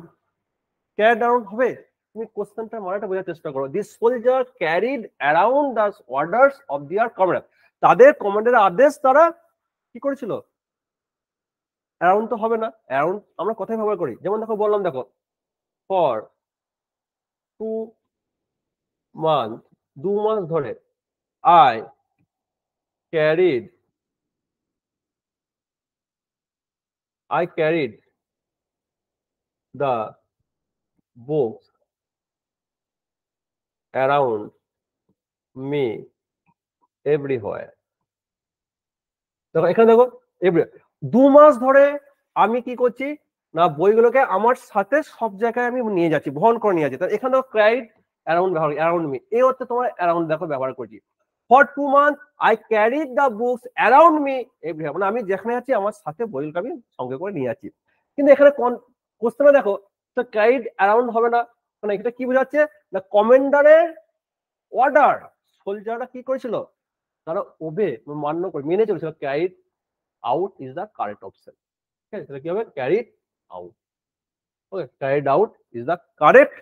ক্যারিড অ্যারাউন্ড হবে, তুমি কোশ্চেনটা মানেটা বোঝার চেষ্টা করো। This soldier carried around the orders of দিয়ার কমান্ডার, তাদের কমান্ডারের আদেশ তারা কি করেছিল, অ্যারাউন্ড তো হবে না, অ্যারাউন্ড আমরা কোথায় ব্যবহার করি, যেমন দেখো বললাম দেখো ফর 2 মান্থ, 2 মাস ধরে I carried, I carried the books around me everywhere. দেখো এখানে দেখো এভরি, 2 মাস ধরে আমি কি করছি না বইগুলোকে আমার সাথে সব জায়গায় আমি নিয়ে যাচ্ছি, বহন করে নিয়ে যাচ্ছি। তাহলে এখানে দেখো ক্রাইড অ্যারাউন্ড ব্যবহার, অ্যারাউন্ড মি, এই হচ্ছে তোমার অ্যারাউন্ড দেখো ব্যবহার করছি। For 2 month I carried the books around me everywhere, মানে আমি যেখানে যাচ্ছি আমার সাথে বইগুলোকে আমি সঙ্গে করে নিয়ে যাচ্ছি। কিন্তু এখানে কোশ্চেনে দেখো তো ক্যারিড অ্যারাউন্ড হবে না, মানে এটা কি বোঝাচ্ছে না কমান্ডারের অর্ডার সোলজাররা কি করেছিল, তারা ওবে মান্য করে মেনে চলেছিল। Carried out is the correct option. ঠিক আছে, তাহলে কি হবে carried out. Okay, carried out is the correct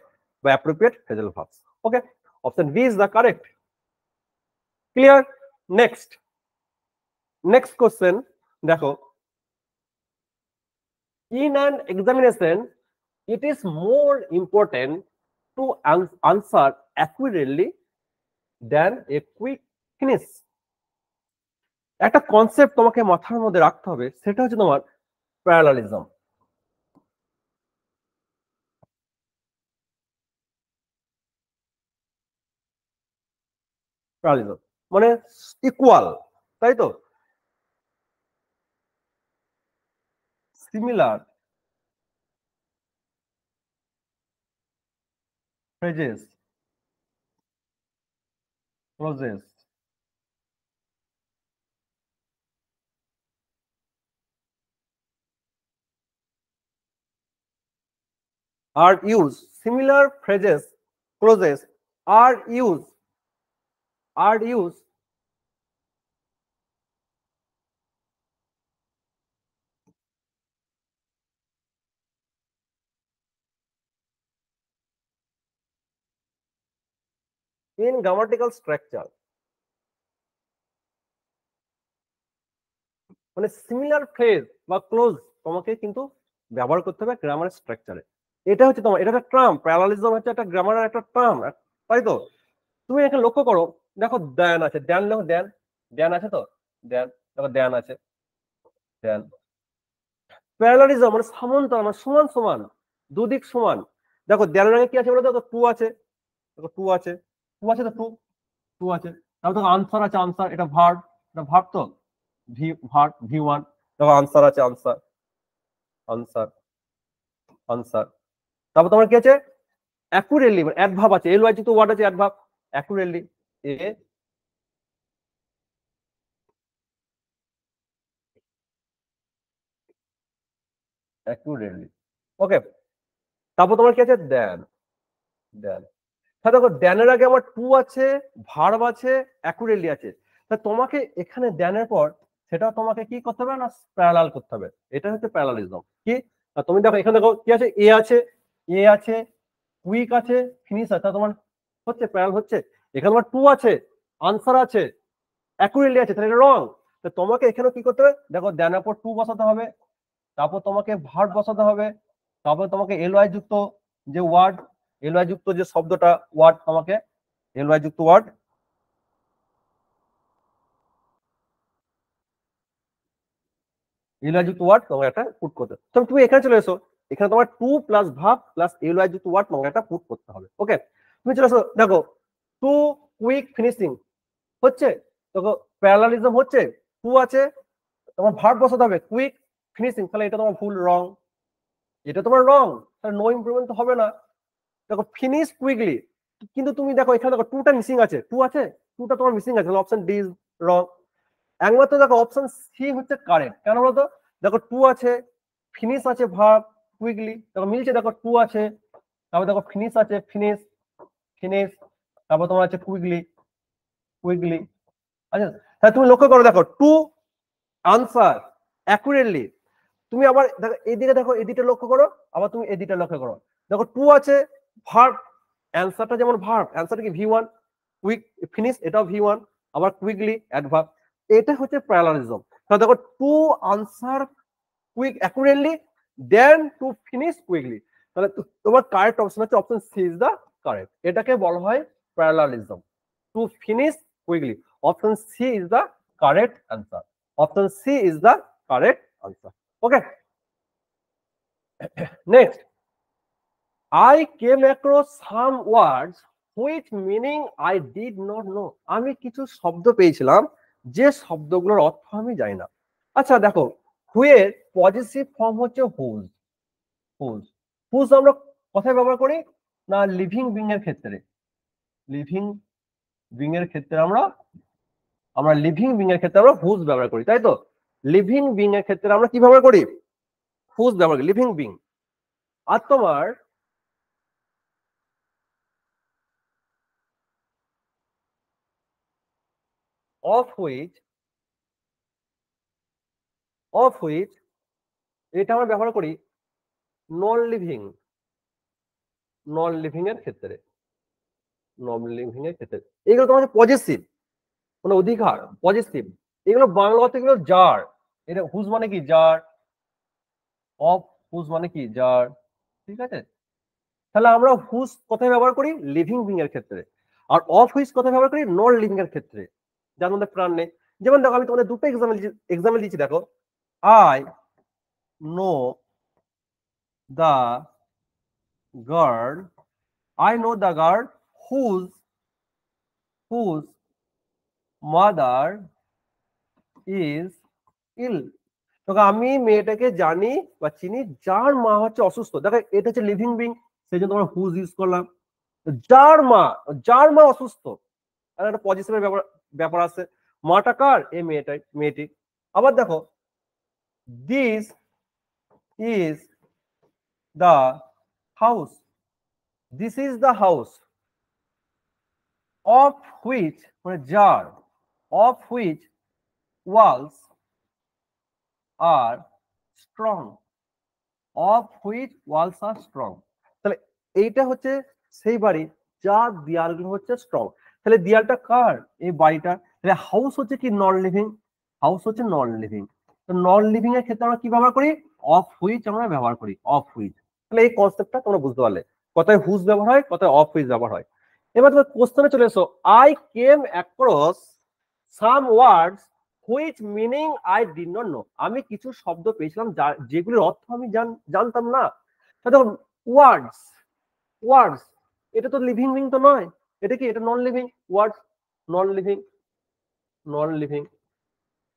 by appropriate phrasal verbs. Okay, option B is the correct. Clear. Next, next question দেখো, in an examination it is more important to answer accurately than a quick finish. একটা concept তোমাকে মাথার মধ্যে রাখতে হবে, সেটা হচ্ছে তোমার প্যারালালিজম। প্যারালালিজম মানে ইকুয়াল, তাই তো, similar phrases, clauses are used similar phrases, clauses are used in grammatical structure. মানে সিমিলার ফ্রেজ বা ক্লোজ তোমাকে কিন্তু ব্যবহার করতে হবে গ্রামার স্ট্রাকচারে। এটা হচ্ছে তোমার, এটা একটা টার্ম, প্যারালালিজম হচ্ছে একটা গ্রামারের একটা টার্ম, তাই তো? তুমি এখানে লক্ষ্য করো, দেখো দ্যান আছে, দ্যান দেখো, দ্যান দ্যান আছে তো, দ্যান দেখো, দ্যান আছে, দ্যান। প্যারালালিজম মানে সমান্তরাল, মানে সমান সমান, দুদিক সমান। দেখো দ্যানের আগে কি আছে বলো, দেখো টু আছে, দেখো টু আছে, টু আছে তো, টু টু আছে। তারপর দেখো আনসার আছে, আনসার, এটা ভার্ব, এটা ভার্ব তো, ভি ভার্ব V1। দেখো আনসার আছে, আনসার, আনসার, আনসার। তারপর তোমার কি আছে, অ্যাকুরেটলি, মানে অ্যাডভার্ব আছে, এল ওয়াই যুক্ত ওয়ার্ড আছে, অ্যাডভার্ব, অ্যাকুরেটলি, এ অ্যাকুরেটলি। ওকে, তারপর তোমার কি আছে, দেন, দেন। হ্যাঁ দেখো দেনের আগে আমার টু আছে, ভার্ব আছে, অ্যাকুরেটলি আছে। তা তোমাকে এখানে দেনের পর সেটা তোমাকে কি করতে হবে না, প্যারালাল করতে হবে। এটা হচ্ছে প্যারালালিজম। কি তুমি দেখো এখানে দেখো কি আছে, এ আছে, এ আছে, কুইক আছে, ফিনিশ আছে, তোমার হচ্ছে প্যারাল হচ্ছে। এখানে তোমার টু আছে, আনসার আছে, অ্যাকুরেটলি আছে, তাহলে এটা রং। তো তোমাকে এখানে কি করতে হবে, দেখো দেনের পর টু বসাতে হবে, তারপর তোমাকে ভার্ব বসাতে হবে, তারপর তোমাকে এলওয়াই যুক্ত যে ওয়ার্ড, এলওয়াই যুক্ত যে শব্দটা ওয়ার্ড, তোমাকে এলওয়াই যুক্ত ওয়ার্ড, এলওয়াই যুক্ত ওয়ার্ড তোমাকে একটা পুট করতে হবে। তুমি এখানে চলে এসো, এখানে তোমার to plus verb plus LY যুক্ত ওয়ার্ড তোমাকে একটা পুট করতে হবে। ওকে, তুমি চলে এসো, দেখো টু কুইক ফিনিশিং হচ্ছে, দেখো প্যারালালিজম হচ্ছে, টু আছে, তোমার ভার্ব বসাতে হবে, কুইক ফিনিশিং, তাহলে এটা তোমার ভুল, রং, এটা তোমার রং, তাহলে নো ইমপ্রুভমেন্ট তো হবে না। দেখো ফিনিশ কুইকলি, কিন্তু তুমি দেখো এখানে দেখো টুটা মিসিং আছে, টু আছে, টুটা তোমার মিসিং আছে, অপশন ডি ইজ রং। একমাত্র দেখো অপশন সি হচ্ছে কারেক্ট, কেন বলতো, দেখো টু আছে, ফিনিশ আছে, ভার্ব কুইকলি, দেখো মিলছে, দেখো টু আছে, তারপর দেখো ফিনিশ আছে, ফিনিশ, ফিনিশ, তারপর তোমার আছে কুইকলি, কুইকলি। আচ্ছা, তাহলে তুমি লক্ষ্য করো, দেখো টু, আনসার, অ্যাকুরেটলি। তুমি আবার দেখো এদিকে, দেখো এদিকে লক্ষ্য করো, আবার তুমি এদিকে লক্ষ্য করো, দেখো টু আছে, ভার্ব, অ্যান্সারটা যেমন ভার্ব, অ্যান্সারটা কি V1, কুইক ফিনিশ এটাও V1, আবার কুইকলি অ্যাডভার্ব। এটা হচ্ছে প্যারালালিজম। তাহলে দেখো to answer quick accurately, then to finish quickly, তাহলে তোমার কারেক্ট অপশন হচ্ছে option C is the correct. এটাকে বলা হয় parallelism, to finish quickly. Option C is the correct answer, option C is the correct answer. Okay, next, I came across some words which meaning I did not know. আমি কিছু শব্দ পেয়েছিলাম যে শব্দগুলোর অর্থ আমি জানি না। আচ্ছা দেখো, হুয়ের পজিটিভ ফর্ম হচ্ছে হুজ, হুজ, হুজ আমরা কোথায় ব্যবহার করি না, লিভিং বিং এর ক্ষেত্রে, লিভিং বিং এর ক্ষেত্রে আমরা লিভিং বিং এর ক্ষেত্রে আমরা হুজ ব্যবহার করি, তাই তো? লিভিং বিং এর ক্ষেত্রে আমরা কি ব্যবহার করি, হুজ ব্যবহার করি, লিভিং বিং। আর তোমার of which, of which এটা আমরা ব্যবহার করি নন লিভিং, নন লিভিং এর ক্ষেত্রে, নন লিভিং এর ক্ষেত্রে। এগুলো তোমার পজেসিভ, মানে অধিকার, পজেসিভ। এগুলো বাংলা অর্থে এগুলো যার, এটা হুজ মানে কি যার, অফ হুজ মানে কি যার, ঠিক আছে? তাহলে আমরা হুজ কোথায় ব্যবহার করি, লিভিং বিং এর ক্ষেত্রে, আর অফ হুইচ কোথায় ব্যবহার করি, নন লিভিং এর ক্ষেত্রে, যার মধ্যে প্রাণ নেই। যেমন দেখো আমি তোমাদের দুটো এক্সাম্পল দিচ্ছি, দেখো I know the girl, I know the girl whose mother is ill. তো আমি মেয়েটাকে জানি বা চিনি যার মা হচ্ছে অসুস্থ। দেখো এটা হচ্ছে লিভিং বিং, সেই জন্য আমরা হুজ ইউজ করলাম। যার মা, যার মা অসুস্থ, আর একটা পজিটিভের ব্যাপার আছে। মাটা কার, এই মেয়েটি। আবার দেখো this is the house, this is the house of which, মানে যার, of which walls are strong, of which walls are strong. তাহলে এইটা হচ্ছে সেই বাড়ি যার দেয়ালগুলো হচ্ছে স্ট্রং। তাহলে দেয়ালটা কার? এই বাড়িটা। তাহলে হাউস হচ্ছে কি? Non living. হাউস হচ্ছে নন লিভিং। তো নন লিভিং এর ক্ষেত্রে আমরা কি ব্যবহার করি? অফ হুইচ আমরা ব্যবহার করি, অফ হুইচ। তাহলে এই কনসেপ্টটা তোমরা বুঝতে পারলে, কোথায় হুজ ব্যবহার হয়, কোথায় অফ হুইচ ব্যবহার হয়। এবার তোমার কোশ্চেনে চলে এসো। I came across some words which meaning I did not know. আমি কিছু শব্দ পেয়েছিলাম যেগুলির অর্থ আমি জানতাম না। দেখো ওয়ার্ডস, ওয়ার্ডস এটা তো লিভিং বিং তো নয়, এটা কি? এটা নন লিভিং। ওয়ার্ডস নন লিভিং, নন লিভিং,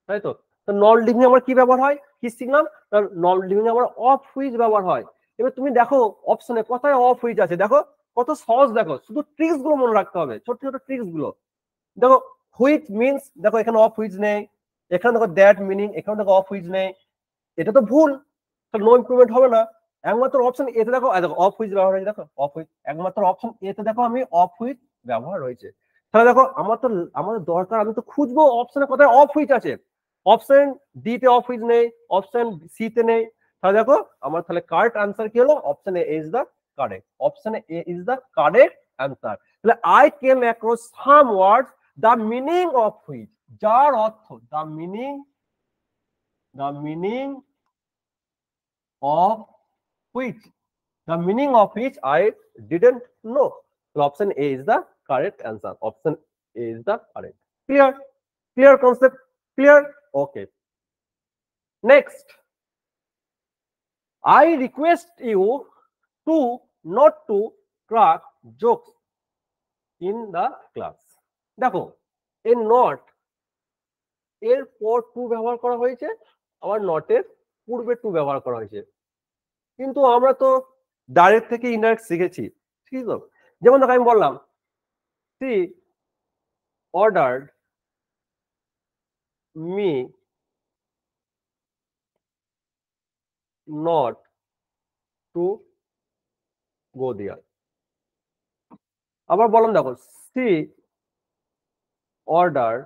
তাই তো। নন লিভিং আমার কি ব্যবহার হয়? কি শিখলাম? নন লিভিং আমার অফ হুইচ ব্যবহার হয়। এবার তুমি দেখো অপশনে কোথায় অফ হুইচ আছে, দেখো কত সহজ। দেখো শুধু ট্রিক্স গুলো মনে রাখতে হবে, ছোট ছোট ট্রিক্স গুলো। দেখো হুইচ মিনস, দেখো এখানে অফ হুইচ নেই, এখানে দেখো দ্যাট মিনিং, এখানে দেখো অফ হুইচ নেই। এটা তো ভুল, তাহলে নো ইমপ্রুভমেন্ট হবে না। একমাত্র অপশন এতে দেখো, দেখো অফ হুইচ ব্যবহার হয়েছে, দেখো অফ হুইচ একমাত্র অপশন এতে দেখো আমি অফ হুইচ ব্যবহার হয়েছে। তাহলে দেখো আমাদের দরকার, আমি তো খুঁজবো অপশনে কোথায় অফ হুইচ আছে। অপশন ডি তে অফ হুইচ নেই, অপশন সি তে নেই। তাহলে দেখো আমার তাহলে কারেক্ট আনসার কি হলো? Option A is the correct, option A is the correct answer. তাহলে I came across some words the meaning of which, যার অর্থ, the meaning of which, the meaning of which I didn't know. So option A is the correct answer. Option A is the correct. Clear? Clear concept? Clear? Okay. Next, I request you to not to crack jokes in the class. দেখো এর not এর পর two ব্যবহার করা হয়েছে, আবার নটের পূর্বে two ব্যবহার করা হয়েছে। কিন্তু আমরা তো ডাইরেক্ট থেকে ইনডাইরেক্ট শিখেছি, ঠিক তো? যেমন দেখো আমি বললাম she ordered me not to go there। আবার বললাম দেখো she ordered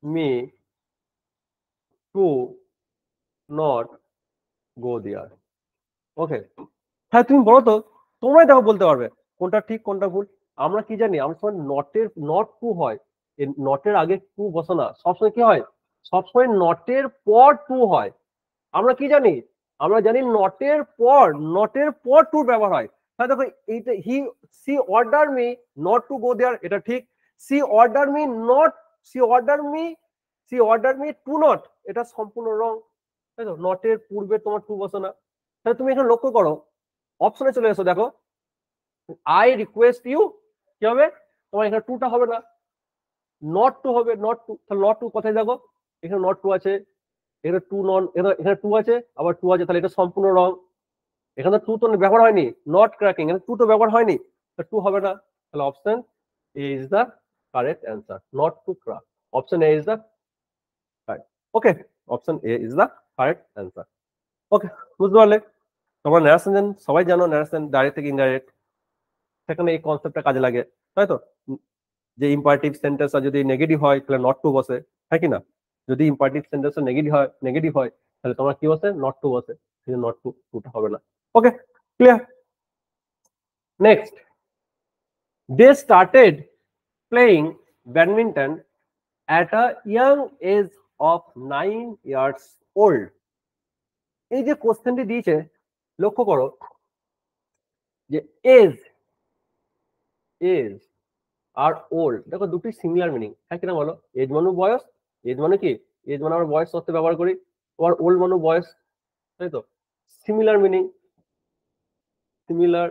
me to not go there। ওকে, হ্যাঁ তুমি বলো তো, তোমরাই দেখো বলতে পারবে কোনটা ঠিক কোনটা ভুল। আমরা কি জানি, আমরা সময় নটের নট টু হয়, নটের আগে টু বসে না, সবসময় কি হয়? সবসময় নটের পর টু হয়। আমরা কি জানি? আমরা জানি নটের পর টু ব্যবহার হয়। তাহলে দেখো এইটা she order me not to go there, এটা ঠিক। She order me not, she order me to not, এটা সম্পূর্ণ রং, তাই তো। নটের পূর্বে তোমার টু বসে না। তাহলে তুমি এখানে লক্ষ্য করো, অপশনে চলে এসো, দেখো আই রিকোয়েস্ট ইউ, কি হবে? তোমার এখানে টুটা হবে না, নট টু হবে, নট টু। তাহলে নট টু কোথায়? দেখো এখানে নট টু আছে, এখানে টু নন, এখানে টু আছে, আবার টু আছে, তাহলে এটা সম্পূর্ণ রং। এখানে টু তো ব্যবহার হয়নি, নট ক্র্যাকিং, এখানে টু তো ব্যবহার হয়নি, টু হবে না। তাহলে option A is the correct answer, not to crack. Option A is the correct. Okay, option A is the correct answer. Okay, বুঝতে পারলে? তোমরা ন্যারেশন সবাই জানো, ন্যারেশন ডাইরেক্ট থেকে ইনডাইরেক্ট, সেখানে এই কনসেপ্টটা কাজে লাগে, তাই তো। যে ইম্পারেটিভ সেন্টেন্স যদি নেগেটিভ হয় তাহলে নট টু বসে, হ্যাঁ কি না? যদি ইম্পারেটিভ সেন্টেন্স নেগেটিভ হয় তাহলে তোমার কি বসে? নট টু বসে, কিন্তু নট টু, টুটা হবে না। Okay, clear? Next, they started playing badminton at a young age of 9 years old। এই যে কোশ্চেনটি দিয়েছে, লক্ষ্য করো যে এজ এজ আর ওল্ড, দেখো দুটি সিমিলার মিনিং, হ্যাঁ কিনা বলো? এজ মানে বয়স, এজ মানে কি? এজ মানে আমরা বয়স শব্দ ব্যবহার করি, আর ওল্ড মানে বয়স, তাই তো। Similar meaning, similar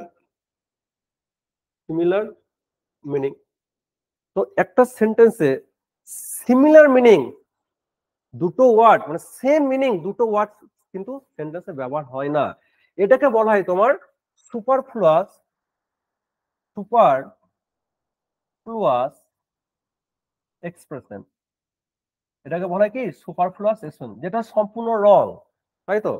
similar meaning. তো একটা সেন্টেন্সে সিমিলার মিনিং দুটো ওয়ার্ড, মানে সেম মিনিং দুটো ওয়ার্ড কিন্তু সেন্টেন্সে ব্যবহার হয় না। এটাকে বলা হয় তোমার সুপারফ্লুয়াস এক্সপ্রেশন। এটাকে বলা হয় কি? সুপারফ্লুয়াস এক্সপ্রেশন, যেটা সম্পূর্ণ রং, তাই তো।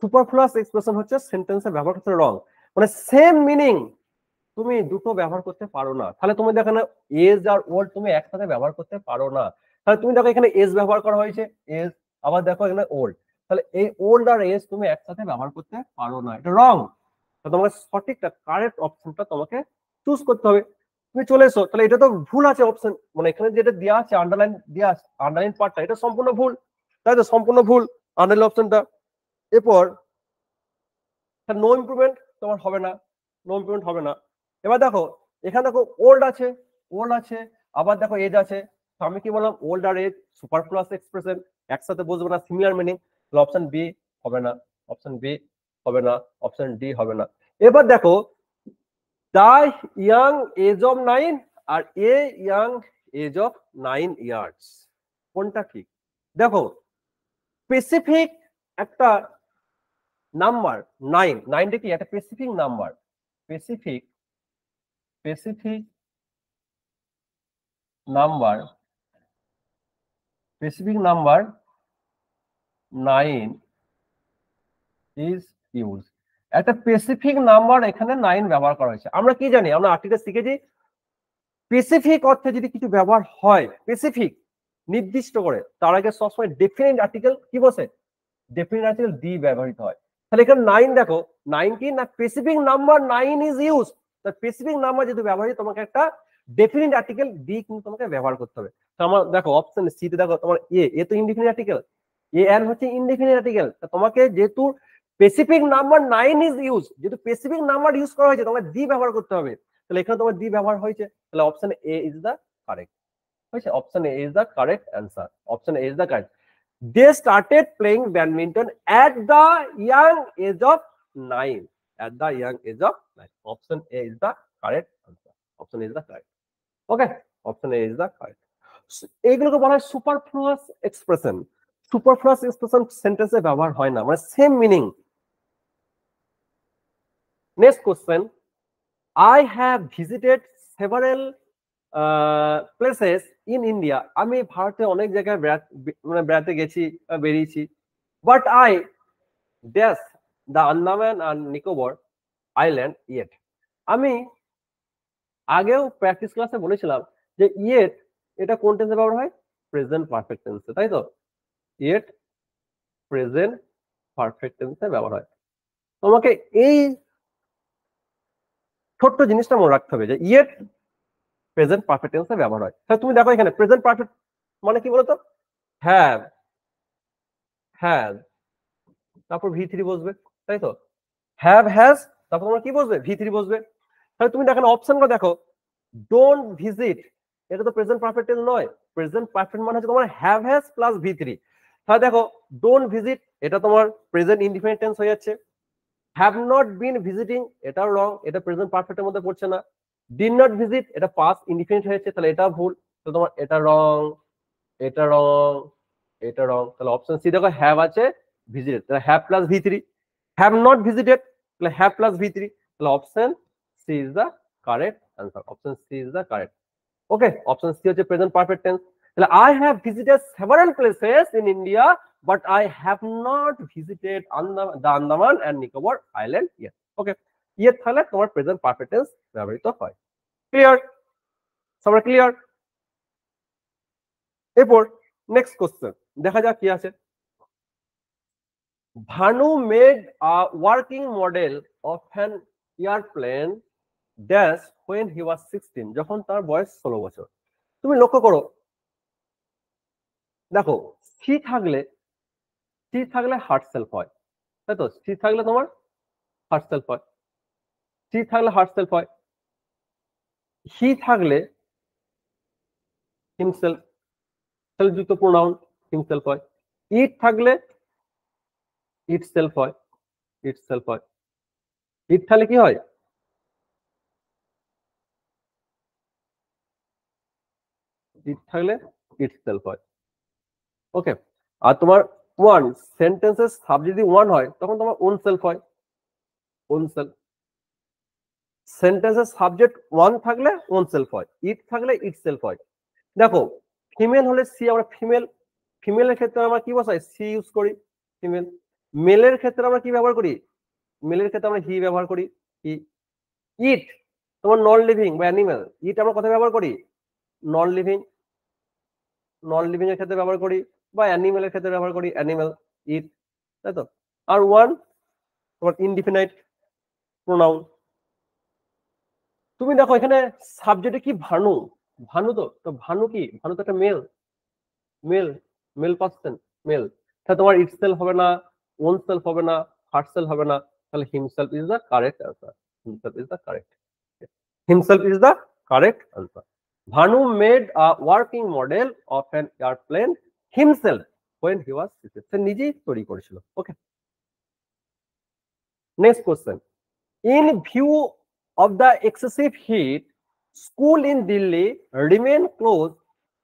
সুপারফ্লুয়াস এক্সপ্রেশন হচ্ছে সেন্টেন্সে ব্যবহার করতে রং, মানে সেম মিনিং তুমি দুটো ব্যবহার করতে পারো না। তাহলে তুমি দেখো না এজ আর ওল্ড তুমি একসাথে ব্যবহার করতে পারো না। তাহলে তুমি দেখো এখানে এজ ব্যবহার করা হয়েছে, এজ, আবার দেখো এখানে ওল্ড, তাহলে এই ওল্ড আর এজ তুমি একসাথে ব্যবহার করতে পারো না, এটা রং। তোমাকে সঠিকটা কারেক্ট অপশনটা তোমাকে চুজ করতে হবে। তুমি চলে এসো, তাহলে এটা তো ভুল আছে অপশন, মানে এখানে যেটা দেওয়া আছে আন্ডারলাইন দেওয়া আছে, আন্ডারলাইন পার্টটা এটা সম্পূর্ণ ভুল, তাই তো, সম্পূর্ণ ভুল আন্ডারলাইন অপশনটা। এরপর নো ইমপ্রুভমেন্ট তোমার হবে না, নো ইমপ্রুভমেন্ট হবে না। এবার দেখো এখানে দেখো ওল্ড আছে, ওল্ড আছে, আবার দেখো এজ আছে। আমি কি বললাম, ওল্ড আর এজ সুপারফ্লুয়াস এক্সপ্রেশন, একসাথে বসবে না, সিমিলার মিনিং। তাহলে অপশন বি হবে না, অপশন বি হবে না, অপশন ডি হবে না। এবার দেখো দা ইয়াং এজ অফ 9 আর a young age of 9 years, কোনটা ঠিক? দেখো স্পেসিফিক একটা নাম্বার 9, 9টা কি একটা specific number, specific specific number, specific number 9 is use. একটা স্পেসিফিক নাম্বার এখানে 9 ব্যবহার করা হয়েছে। আমরা কি জানি, আমরা আর্টিকেল শিখেছি স্পেসিফিক অর্থে যদি কিছু ব্যবহার হয়, স্পেসিফিক নির্দিষ্ট করে, তার আগে সবসময় ডেফিনিট আর্টিকেল কি বসে, ডেফিনিট আর্টিকেল ডি ব্যবহৃত হয়। তাহলে এখানে 9 দেখো 9 কি না, স্পেসিফিক নাম্বার 9 ইজ ইউজ। তার স্পেসিফিক নাম্বার যদি ব্যবহার হয় তোমাকে একটা ডেফিনিট আর্টিকেল ডি কিন্তু তোমাকে ব্যবহার করতে হবে। তো আমার দেখো অপশন সি তে দেখো তোমার এ তো ইনডিফিনিট আর্টিকেল, এ এন হচ্ছে ইনডিফিনিট আর্টিকেল। তোমাকে যেহেতু স্পেসিফিক নাম্বার 9 ইজ ইউজ, যেহেতু স্পেসিফিক নাম্বার ইউজ করা হয়েছে তোমাকে ডি ব্যবহার করতে হবে। তাহলে এখানে তোমার ডি ব্যবহার হয়েছে, তাহলে option A is the correct হয়েছে, option A is the correct answer, option A is the correct. They started playing badminton at the young age of 9. At the young age of 9. Option A is the correct answer. Option A is the correct. Okay. Option A is the correct. এইগুলোকে বলা হয় সুপারফ্লুয়াস expression. সুপারফ্লুয়াস expression সেন্টেন্সে ব্যবহার হয় না, মানে same meaning. Next question, I have visited several places in India. আমি ভারতে অনেক জায়গায় মানে বেড়াতে গেছি, বেরিয়েছি। But I dash the Andaman and Nicobar island yet. আমি আগেও প্র্যাকটিস ক্লাসে বলেছিলাম যে ইয়েট এটা কোন টেন্সে ব্যবহার হয়, প্রেজেন্ট পারফেক্ট টেন্সে, তাই তো, ইয়েট প্রেজেন্ট পারফেক্ট টেন্সে ব্যবহার হয়। তোমাকে এই ছোট্ট জিনিসটা মনে রাখতে হবে যে ইয়েট প্রেজেন্ট পারফেক্ট টেন্সে ব্যবহার হয়। তাহলে তুমি দেখো এখানে প্রেজেন্ট পারফেক্ট মানে কি বলতো, হ্যাভ, হ্যাজ, তারপর ভি3 বসবে, তাই তো, হ্যাভ হ্যাজ, তারপর তোমার কি বসবে, ভি3 বসবে। তাহলে তুমি দেখো অপশনটা দেখো, ডোন্ট ভিজিট, এটা তো প্রেজেন্ট পারফেক্ট টেন্স নয়, প্রেজেন্ট পারফেক্ট মানে হচ্ছে তোমার হ্যাভ হ্যাজ প্লাস ভি3। তাহলে দেখো ডোন্ট ভিজিট এটা তোমার প্রেজেন্ট ইনডিফিনিট টেন্স হয়ে যাচ্ছে। হ্যাভ নট বিন ভিজিটিং এটাও রং, এটা প্রেজেন্ট পারফেক্টের মধ্যে পড়ছে না। ডিড নট ভিজিট এটা পাস্ট ইনডিফিনিট হয়েছে, তাহলে এটা ভুল, তো তোমার এটা রং, এটা রং, এটা রং। তাহলে অপশন সি দেখো হ্যাভ আছে, ভিজিটেড, তাহলে হ্যাভ প্লাস ভি3। হ্যাভ নট ভিজিটেড তাহলে হ্যাভ প্লাস ভি3, তাহলে option C is the correct answer, option C is the correct. Okay, option C হচ্ছে প্রেজেন্ট পারফেক্ট টেন্স। তাহলে I have visited several places in India but I have not visited the Andaman and Nicobar island yet. Okay, yet তাহলে তোমার present perfect tense ব্যবহৃত হয়। Clear, সবাই clear? এরপর next question দেখা যাক কি আছে। Bhanu made a working model of an airplane dash when he was 16, যখন তার বয়স 16 বছর। তুমি লক্ষ্য করো, দেখো সি থাকলে হার্ট সেলফ হয়, তাই তো, সি থাকলে তোমার হার্ট সেলফ হয়, সি থাকলে হার্ট সেলফ হয়, হি থাকলে হিমসেলফ, সেলফ যুক্ত প্রোনাউন হিমসেলফ হয়, ইট থাকলে ইট সেলফ হয়, ইট সেলফ হয়, ইট থাকলে কি হয়, ইট থাকলে ইট সেলফ হয়। ওকে, আর তোমার ওয়ান সেন্টেন্সের সাবজেক্ট যদি ওয়ান হয় তখন তোমার ওন সেলফ হয়, ওন সেলফ। সেন্টেন্সের সাবজেক্ট ওয়ান থাকলে ওন সেলফ হয়, ইট থাকলে ইট সেলফ হয়। দেখো ফিমেল হলে সি, আমরা ফিমেল, ফিমেলের ক্ষেত্রে আমরা কি বসাই, সি ইউজ করি ফিমেল। মেলের ক্ষেত্রে আমরা কি ব্যবহার করি, মেলের ক্ষেত্রে আমরা হি ব্যবহার করি। কি ইট তোমার নন লিভিং বা অ্যানিমেল, ইট আমরা কোথায় ব্যবহার করি? নন লিভিং, নন লিভিং এর ক্ষেত্রে ব্যবহার করি, বা অ্যানিমেলের ক্ষেত্রে ব্যবহার করি, অ্যানিমেল ইট, তাই তো। আর ওয়ান তোমার ইনডিফিনাইট প্রোনাউন। তুমি দেখো এখানে সাবজেক্টে কি ভানু, ভানু তো ভানু কি, ভানু তো একটা male, male male person, male. তাহলে তোমার ইটসেলফ হবে না, ওন সেলফ হবে না, হার্টসেলফ হবে না, তাহলে himself is the correct answer. Himself is the correct, himself is the correct answer. Bhanu made a working model of an airplane himself when he was 6 সে নিজেই তৈরি করেছিল। Okay, next question. In view of the excessive heat, school in Delhi remain closed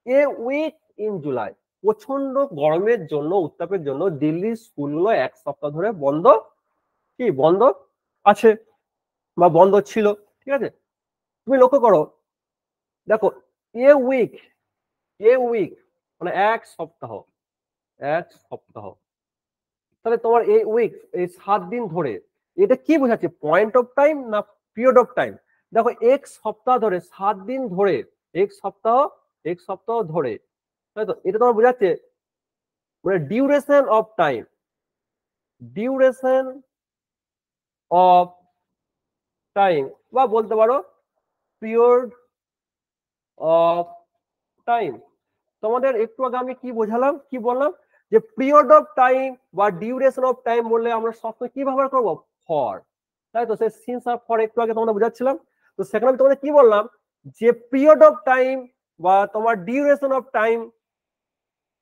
a week in July. প্রচন্ড গরমের জন্য, উত্তাপের জন্য দিল্লির স্কুলগুলো এক সপ্তাহ ধরে বন্ধ, কি বন্ধ আছে বা বন্ধ ছিল, ঠিক আছে। তুমি লক্ষ্য করো, দেখো এ উইক, এ উইক মানে এক সপ্তাহ, এক সপ্তাহ। তাহলে তোমার এই উইক, এই 7 দিন ধরে, এটা কি বোঝাচ্ছে? পয়েন্ট অফ টাইম না পিরিয়ড অফ টাইম? দেখো এক সপ্তাহ ধরে, 7 দিন ধরে, এক সপ্তাহ, এক সপ্তাহ ধরে, তাই তো। এটা তোমার বোঝাচ্ছে মানে duration of time, duration of time, বা বলতে পারো পিরিয়ড অফ টাইম। তোমাদের একটু আগে আমি কি বোঝালাম, কি বললাম, যে পিরিয়ড অফ টাইম বা ডিউরেশন অফ টাইম বললে আমরা সবসময় কি ব্যবহার করবো? ফর, তাই তো। সে সিন্স আর ফর একটু আগে তোমাদের বোঝাচ্ছিলাম। তো সেখানে আমি তোমাদের কি বললাম, যে পিরিয়ড অফ টাইম বা তোমার ডিউরেশন অফ টাইম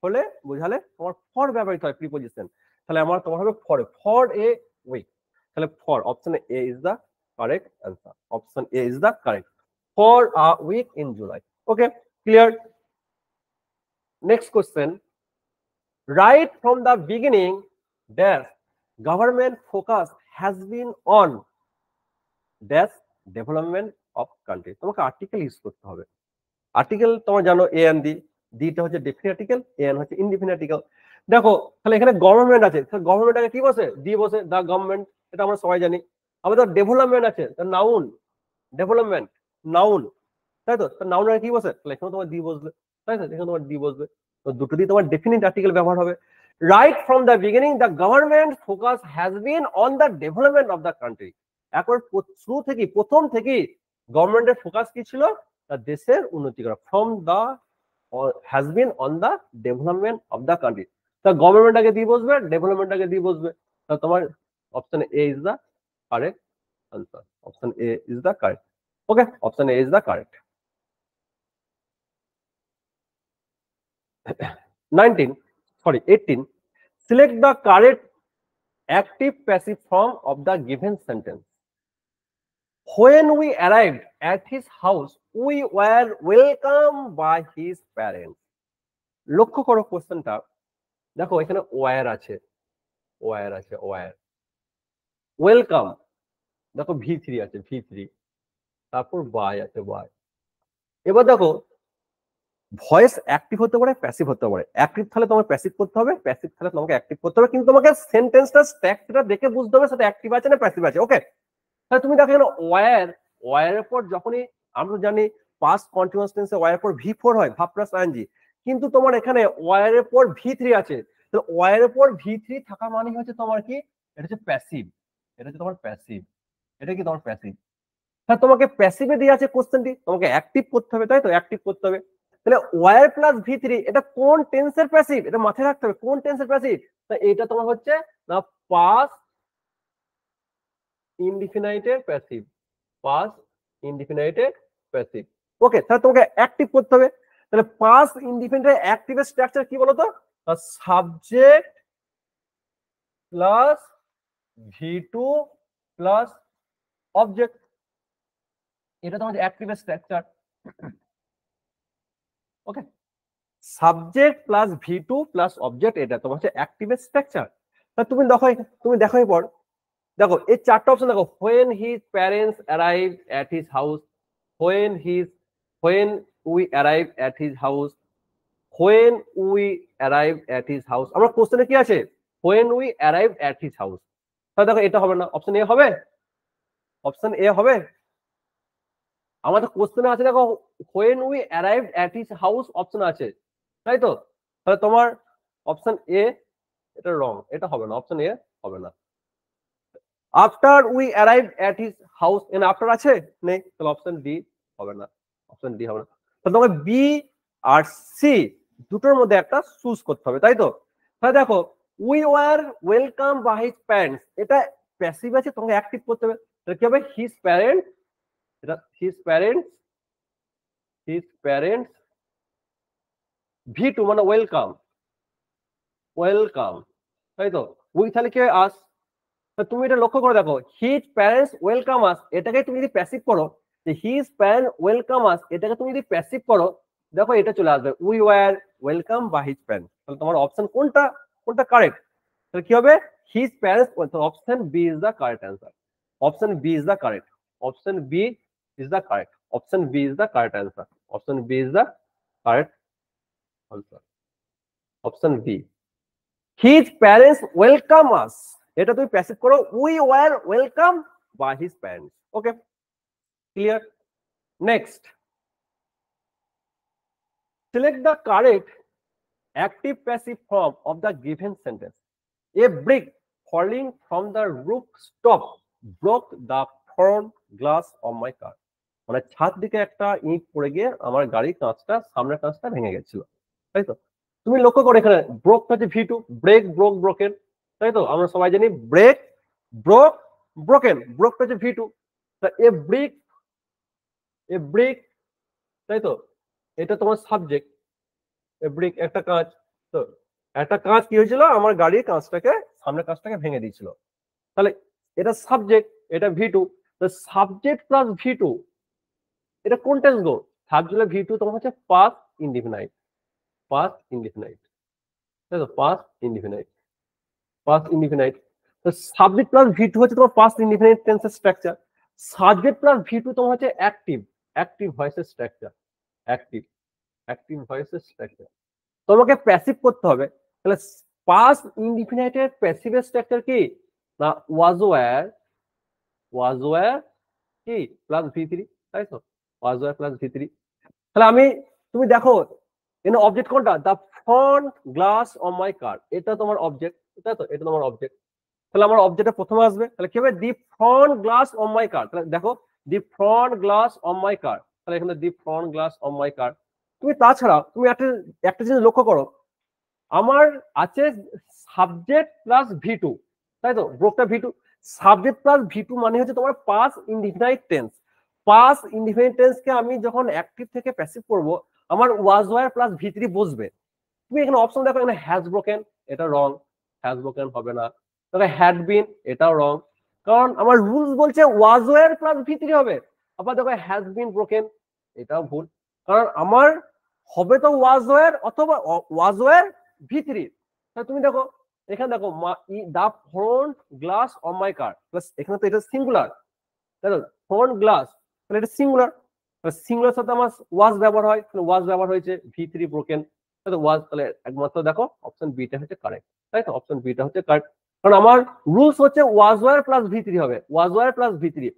হলে বোঝালে তোমার ফর ব্যবহৃত হয়, প্রিপোজিশন। তাহলে আমার তোমার হবে ফর, ফর এ উইক। তাহলে for, option A is the correct answer, option A is the correct, for a week in July. Okay, clear. Next question. Right from the beginning, dash government focus has been on dash development of country. তোমাকে article use করতে হবে। Article তোমার জানো A N দি, দিটা হচ্ছে definite article, N হচ্ছে indefinite article. দেখো তাহলে এখানে গভর্নমেন্ট আছে, গভর্নমেন্ট আগে কি বসে? দি বসে, দা গভর্নমেন্ট, এটা আমরা সবাই জানি। আবার ধর ডেভেলপমেন্ট আছে, নাউন, ডেভেলপমেন্ট নাউন, তাই তো। নাউন আগে কি বসে? তাহলে এখানে তোমার দি বসবে, তাই তো, এখানে তোমার দি বসবে। তো দুটো দিয়ে তোমার ডেফিনিট আর্টিকেল ব্যবহার হবে। Right from the beginning the government focus has been on the development of the country. একবার শুরু থেকে, প্রথম থেকেই গভর্নমেন্টের ফোকাস কি ছিল? দেশের উন্নতি করা। From the has been on the development of the country. তা গভর্নমেন্ট আগে দিয়ে বসবে, ডেভেলপমেন্ট আগে দিয়ে বসবে। তা তোমার option A is the correct answer, option A is the correct. Okay, option A is the correct. 18. Select the correct active passive form of the given sentence. When we arrived at his house, we were welcomed by his parents. লক্ষ্য করো কোশ্চেনটা, দেখো এখানে war আছে, war আছে, war. Welcome, দেখো V3 আছে, V3, তারপর বাই আছে, বাই। এবার দেখো ভয়েস অ্যাক্টিভ হতে পারে, প্যাসিভ হতে পারে। অ্যাক্টিভ থাকলে তোমাকে প্যাসিভ করতে হবে, প্যাসিভ থাকলে তোমাকে অ্যাক্টিভ করতে হবে, কিন্তু তোমাকে সেন্টেন্সটা স্ট্রাকচারটা দেখে বুঝতে হবে সেটা অ্যাক্টিভ আছে না প্যাসিভ আছে। ওকে, তাহলে তুমি দেখো এখানে ওয়ার, ওয়ারের পর যখনই আমরা জানি পাস্ট কন্টিনিউয়াস টেন্সে ওয়ারের পর V4 হয়, ভার্ব প্লাস আইএনজি, কিন্তু তোমার এখানে ওয়ারের পর V3 আছে। তাহলে ওয়ারের পর V3 থাকা মানে হচ্ছে তোমার কি? এটা হচ্ছে প্যাসিভ, এটা হচ্ছে তোমার প্যাসিভ, এটা কি তোমার প্যাসিভ। হ্যাঁ, তোমাকে প্যাসিভে দিয়ে আছে কোশ্চেনটি, তোমাকে অ্যাক্টিভ করতে হবে, তাই তো, অ্যাক্টিভ করতে হবে। তাহলে ওয়ার প্লাস V3 এটা কোন টেন্সের প্যাসিভ? এটা মাথায় রাখতে হবে, কোন টেন্সের প্যাসিভ। তা এটা তোমার হচ্ছে না পাস্ট ইনডিফিনাইটের প্যাসিভ, পাস্ট ইনডিফিনাইটের প্যাসিভ। ওকে, তাহলে তোমাকে অ্যাক্টিভ করতে হবে। তাহলে পাস্ট ইনডিফিনাইটের অ্যাক্টিভের স্ট্রাকচার কি বলতো? Subject plus V2 plus object, এটা তোমার অ্যাক্টিভের structure. Okay, subject plus V2 plus object, এটা তোমার হচ্ছে অ্যাক্টিভের স্ট্রাকচার। তা তুমি দেখো, তুমি দেখো এরপর, দেখো এই চারটা অপশন দেখো। when his parents arrived at his house, when we arrived at his house, when we arrived at his house। আমরা কোশ্চেনে কি আছে? when we arrived at his house। তাহলে দেখো এটা হবে না, অপশন এ হবে, অপশন এ হবে? আমাদের কোশ্চেনে আছে দেখো when we arrived at his house option আছে, তাই তো? তাহলে তোমার অপশন এ এটা রং, এটা হবে না, অপশন এ হবে না। After we arrive at his house, N after আছে নেই, তাহলে অপশন ডি হবে না, অপশন ডি হবে না। তাহলে তোমাকে বি আর সি দুটোর মধ্যে একটা চুজ করতে হবে, তাই তো? তাহলে দেখো we were welcome by his parents, এটা প্যাসিভ আছে, তোমাকে অ্যাক্টিভ করতে হবে। তাহলে কি হবে? হিজ প্যারেন্টস, এটা his parents, his parents V two মানে ওয়েলকাম, ওয়েলকাম, তাই তো? উই তাহলে কি হয়? আস। তুমি এটা লক্ষ্য করে দেখো, হিজ প্যারেন্টস ওয়েলকাম আস, এটাকে তুমি যদি প্যাসিভ করো, যে হিজ প্যারেন্ট ওয়েলকাম আস, এটাকে তুমি যদি প্যাসিভ করো, দেখো এটা চলে আসবে we were welcome by his parents. তাহলে তোমার অপশন কোনটা, কোনটা কারেক্ট? তাহলে কি হবে? His parents, option B is the correct answer, option B is the correct, option B is the correct, option B is the correct answer, option B is the correct answer, option B. His parents welcome us, এটা তুমি passive করো, we were welcome by his parents. Okay, clear? Next, select the correct active passive form of the given sentence. A brick falling from the rooftop broke the front glass of my car. মানে ছাদ দিকে একটা ইট পড়ে গিয়ে আমার গাড়ির কাঁচটা, সামনের কাঁচটা ভেঙে গেছিল, তাই তো? তুমি লক্ষ্য করো এখানে ব্রোকটা হচ্ছে V two, break broke broken, তাই তো? আমরা সবাই জানি ব্রেক ব্রোক ব্রোকেন, ব্রোকটা হচ্ছে ভি টু। এ ব্রিক, এ ব্রিক, তাই তো? এটা তোমার সাবজেক্ট, এ ব্রিক একটা কাঁচ, তো একটা কাঁচ কি হয়েছিল, আমার গাড়ির কাঁচটাকে, সামনের কাঁচটাকে ভেঙে দিয়েছিল। তাহলে এটা সাবজেক্ট, এটা V two, subject plus V two, এটা কোন টেন্স গো? সাবজেক্ট ভি টু তোমার হচ্ছে পাস্ট ইনডিফিনাইট, পাস্ট ইনডিফিনাইট, তাই তো? Past indefinite, past indefinite. তো সাবজেক্ট প্লাস ভি টু হচ্ছে তোমার পাস্ট ইনডিফিনাইট টেন্সের structure. Subject plus V two তোমার হচ্ছে অ্যাক্টিভ, অ্যাক্টিভ ভয়েসের স্ট্রাকচার, অ্যাক্টিভ, অ্যাক্টিভ ভয়েসের স্ট্রাকচার। তোমাকে প্যাসিভ করতে হবে, তাহলে পাস্ট ইনডিফিনাইটের প্যাসিভের স্ট্রাকচার কি না? ওয়াজ ওয়্যার, ওয়াজ ওয়্যার কি প্লাস ভি থ্রি, তাই তো? Was were plus V three. তাহলে আমি, তুমি দেখো এখানে অবজেক্ট কোনটা? The front glass of my car, এটা তোমার অবজেক্ট, তাই তো? এটা তোমার অবজেক্ট। তাহলে আমার অবজেক্টটা প্রথমে আসবে, তাহলে কি হবে? দি ফ্রন্ট গ্লাস অফ মাই কার। তাহলে দেখো দি ফ্রন্ট গ্লাস অফ মাই কার, তাহলে এখানে দি ফ্রন্ট গ্লাস অফ মাই কার। তুমি তাছাড়া তুমি একটা, একটা জিনিস লক্ষ্য করো, আমার আছে সাবজেক্ট প্লাস ভি টু, তাই তো? ব্রোকটা V two, subject plus V two মানে হচ্ছে তোমার past indefinite tense. Past indefinite টেন্সকে আমি যখন অ্যাক্টিভ থেকে প্যাসিভ করব, আমার was were plus V three বসবে। তুমি এখানে অপশন দেখো, এখানে হ্যাজ ব্রোকেন, এটা রং, হ্যাজ ব্রোকেন হবে না। তবে হ্যাড বিন, এটাও রং, কারণ আমার রুলস বলছে ওয়াজ ওয়্যার প্লাস ভি থ্রি হবে। আবার দেখো হ্যাজ বিন ব্রোকেন, এটাও ভুল, কারণ আমার হবে তো ওয়াজ ওয়্যার অথবা ওয়াজ ওয়্যার ভি থ্রি। তুমি দেখো এখানে দেখো দা ফ্রন্ট গ্লাস অফ মাই কার, এখানে তো এটা সিঙ্গুলার, তাই তো? ফ্রন্ট গ্লাস, তাহলে এটা সিঙ্গুলার, সিঙ্গুলার সাথে আমার ওয়াজ ব্যবহার হয়, ওয়াজ ব্যবহার হয়েছে, ভি থ্রি ব্রোকেন, তাই তো? ওয়াজ, তাহলে একমাত্র দেখো অপশন বিটা হচ্ছে কারেক্ট, তাই তো? অপশন বিটা হচ্ছে কারেক্ট, কারণ আমার রুলস হচ্ছে was were plus V three হবে, was were plus V three.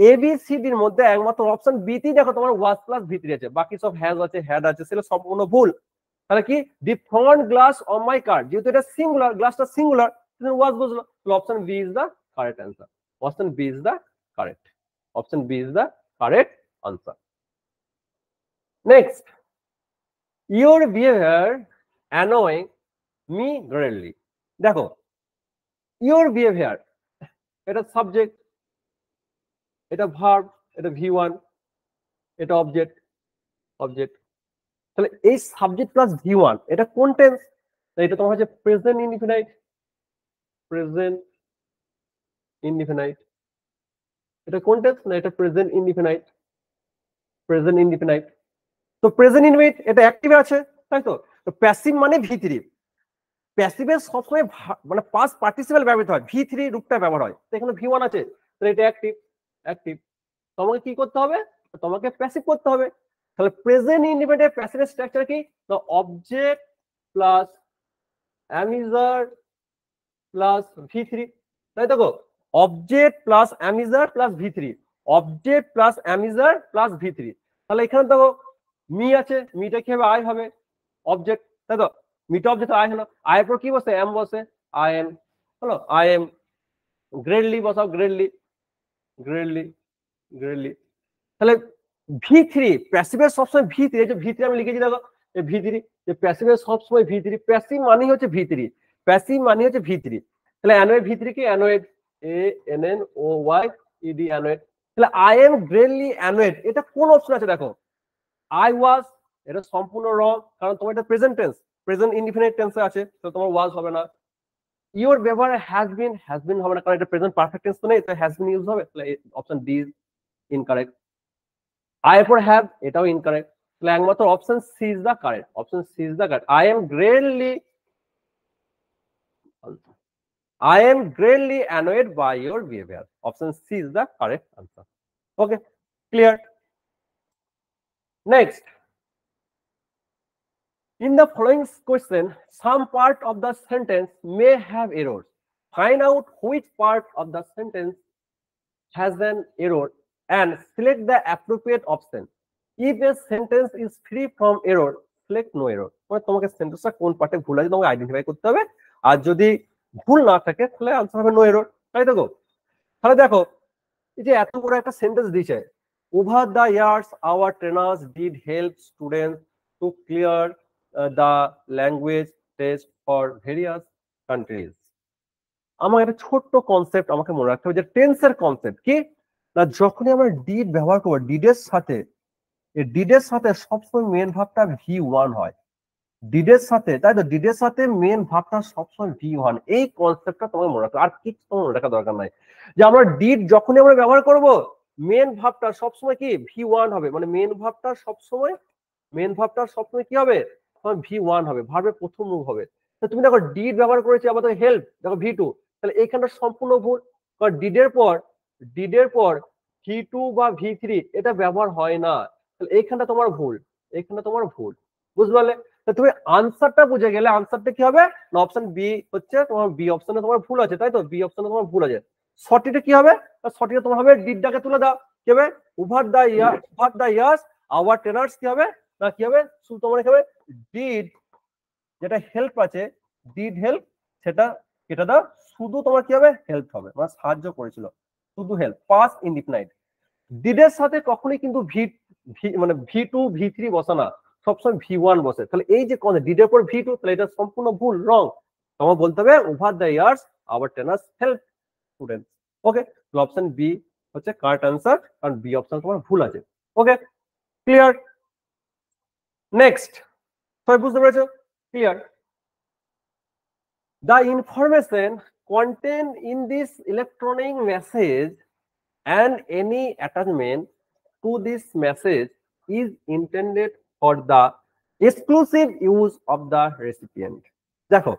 A B C ডির মধ্যে একমাত্র অপশন বি তেই দেখো তোমার ওয়াজ প্লাস ভি থ্রি আছে, বাকি সব হ্যাজ আছে, হ্যাড আছে, সেটা সম্পূর্ণ ভুল। তাহলে কি the front glass of my car, যেহেতু এটা সিঙ্গুলার, গ্লাসটা সিঙ্গুলার, ওয়াজ বুঝলো, option B is the correct answer, option B is the correct, option B is the correct answer. Next, your behavior annoying me greatly. দেখো your behavior, এটা subject, এটা verb, এটা V one, এটা object, object. তাহলে এই subject plus V one এটা কোন tense? এটা তোমার হচ্ছে প্রেজেন্ট ইনডিফিনাইট, প্রেজেন্ট ইনডিফিনাইট। এটা কোন টেন্স? না এটা প্রেজেন্ট ইনডিফিনাইট, প্রেজেন্ট ইনডিফিনাইট। তো প্রেজেন্ট ইনডিফিনাইট এটা অ্যাক্টিভে আছে, তাই তো? প্যাসিভ মানে ভি থ্রি, প্যাসিভের সবসময় মানে পাস্ট পার্টিসিপেল ব্যবহৃত হয়, ভি থ্রি রূপটা ব্যবহার হয়, তো এখানে ভি ওয়ান আছে, তাহলে এটা অ্যাক্টিভ, অ্যাক্টিভ। তোমাকে কি করতে হবে? তোমাকে প্যাসিভ করতে হবে। তাহলে প্রেজেন্ট ইনডিফিনাইট প্যাসিভের স্ট্রাকচার কি? তো object plus am is are plus V three, তাই তো? Object plus am is are plus V three, object plus am is are plus V three. তাহলে এখানে দেখো মি আছে, মিটা কি হবে আই হবে, অবজেক্ট তাই তো, মিটা অবজেক্ট আই হলো, আই এর পর কি বসে এম বসে, আই এম হলো, আই এম গ্রেডলি বসাও, গ্রেডলি গ্রেডলি গ্রেডলি। তাহলে ভি থ্রি প্যাসিভের সবসময় ভি থ্রি, যে ভি থ্রি আমি লিখেছি দেখো ভি থ্রি, যে প্যাসিভের সবসময় ভি থ্রি, প্যাসিভ মানে হচ্ছে ভি থ্রি, প্যাসিভ মানে হচ্ছে ভি থ্রি। তাহলে অ্যানোয়েড ভি থ্রি কি annoyed, A N N O Y E D annoyed. তাহলে আই এম গ্রেডলি অ্যানোয়েড, এটা কোন অপশন আছে দেখো, আই ওয়াজ, এটা সম্পূর্ণ রং, কারণ তোমার এটা প্রেজেন্ট টেন্স, প্রেজেন্ট ইনডিফিনিট টেন্সে আছে, তো তোমার ওয়াজ হবে না। ইওর ব্যবহারে হ্যাজ বিন হবে না, কারণ এটা প্রেজেন্ট পারফেক্ট টেন্স তো নেই, তো হ্যাজ বিন ইউজ হবে, তাহলে option D is incorrect. I এর পর হ্যাভ, এটাও ইনকারেক্ট, তাহলে একমাত্র option C is the correct, option C is the correct. I am greatly annoyed by your behavior. Option C is the correct answer. Okay, clear. Next, in the following question, some part of the sentence may have errors. Find out which part of the sentence has an error and select the appropriate option. If a sentence is free from error, select no error. মানে তোমাকে সেন্টেন্সটা কোন পার্টে ভুল আছে তোমাকে identify করতে হবে, আর যদি ভুল না থাকে তাহলে আনসার হবে নো এরর, তাই তো গো? তাহলে দেখো এই যে এত বড় একটা সেন্টেন্স দিয়েছে, over the years our trainers did help students to clear the language test for various countries. আমার একটা ছোট্ট কনসেপ্ট আমাকে মনে রাখতে হবে, যে টেন্সের কনসেপ্ট কি না, যখনই আমরা ডিড ব্যবহার করবো ডিডের সাথে, এই ডিডের সাথে সবসময় মেন ভাবটা ভি ওয়ান হয়, ডিডের সাথে, তাই তো, ডিডের সাথে মেন ভাবটা সবসময় ভি ওয়ান, এই কনসেপ্টটা তোমার মনে রাখো, আর কিছু তোমার মনে রাখার দরকার নাই। যে আমরা ডিড যখনই আমরা ব্যবহার করব মেন ভাবটা সবসময় কি ভি ওয়ান হবে, মানে মেন ভাবটা সবসময় কি হবে, ভি ওয়ান হবে, ভার্বের প্রথম মুখ হবে। তুমি দেখো ডিড ব্যবহার করেছি, আবার হেল্প দেখো ভি টু, তাহলে এইখানটা সম্পূর্ণ ভুল, কারণ ডিডের পর ভি টু বা ভি থ্রি এটা ব্যবহার হয় না, তাহলে এইখানটা তোমার ভুল, বুঝতে পারলে? তুমি আনসারটা বুঝে গেলে আনসারটা কি হবে না, অপশন বি হচ্ছে তোমার, বি অপশনে তোমার ভুল আছে, তাই তো, বি অপশনে তোমার ভুল আছে। সঠিকটা কি হবে, সঠিকটা তোমার হবে ডিডটাকে তুলে দাও, কি হবে over the years our trainers, কি হবে না, কি হবে শুধু তোমার কি হবে ডিড, যেটা হেল্প আছে ডিড হেল্প, সেটা কেটে দাও, শুধু তোমার কি হবে হেল্প হবে, মানে সাহায্য করেছিল, শুধু হেল্প, পাস্ট ইনডিফিনাইট। ডিডের সাথে কখনোই কিন্তু মানে ভি টু ভি থ্রি বসে না, সবসময় ভি ওয়ান বসে। তাহলে এই যে ডিডের পর ভি টু, তাহলে এটা সম্পূর্ণ ভুল, রং। তোমার বলতে হবে over the years our trainers help students. Okay, option B হচ্ছে কারেক্ট আনসার, কারণ বি অপশন তোমার ভুল আছে। Okay, clear. নেক্সট, সবাই বুঝতে পেরেছো? Clear. The information contained in this electronic message and any attachment to this message is intended for the exclusive use of the recipient. দেখো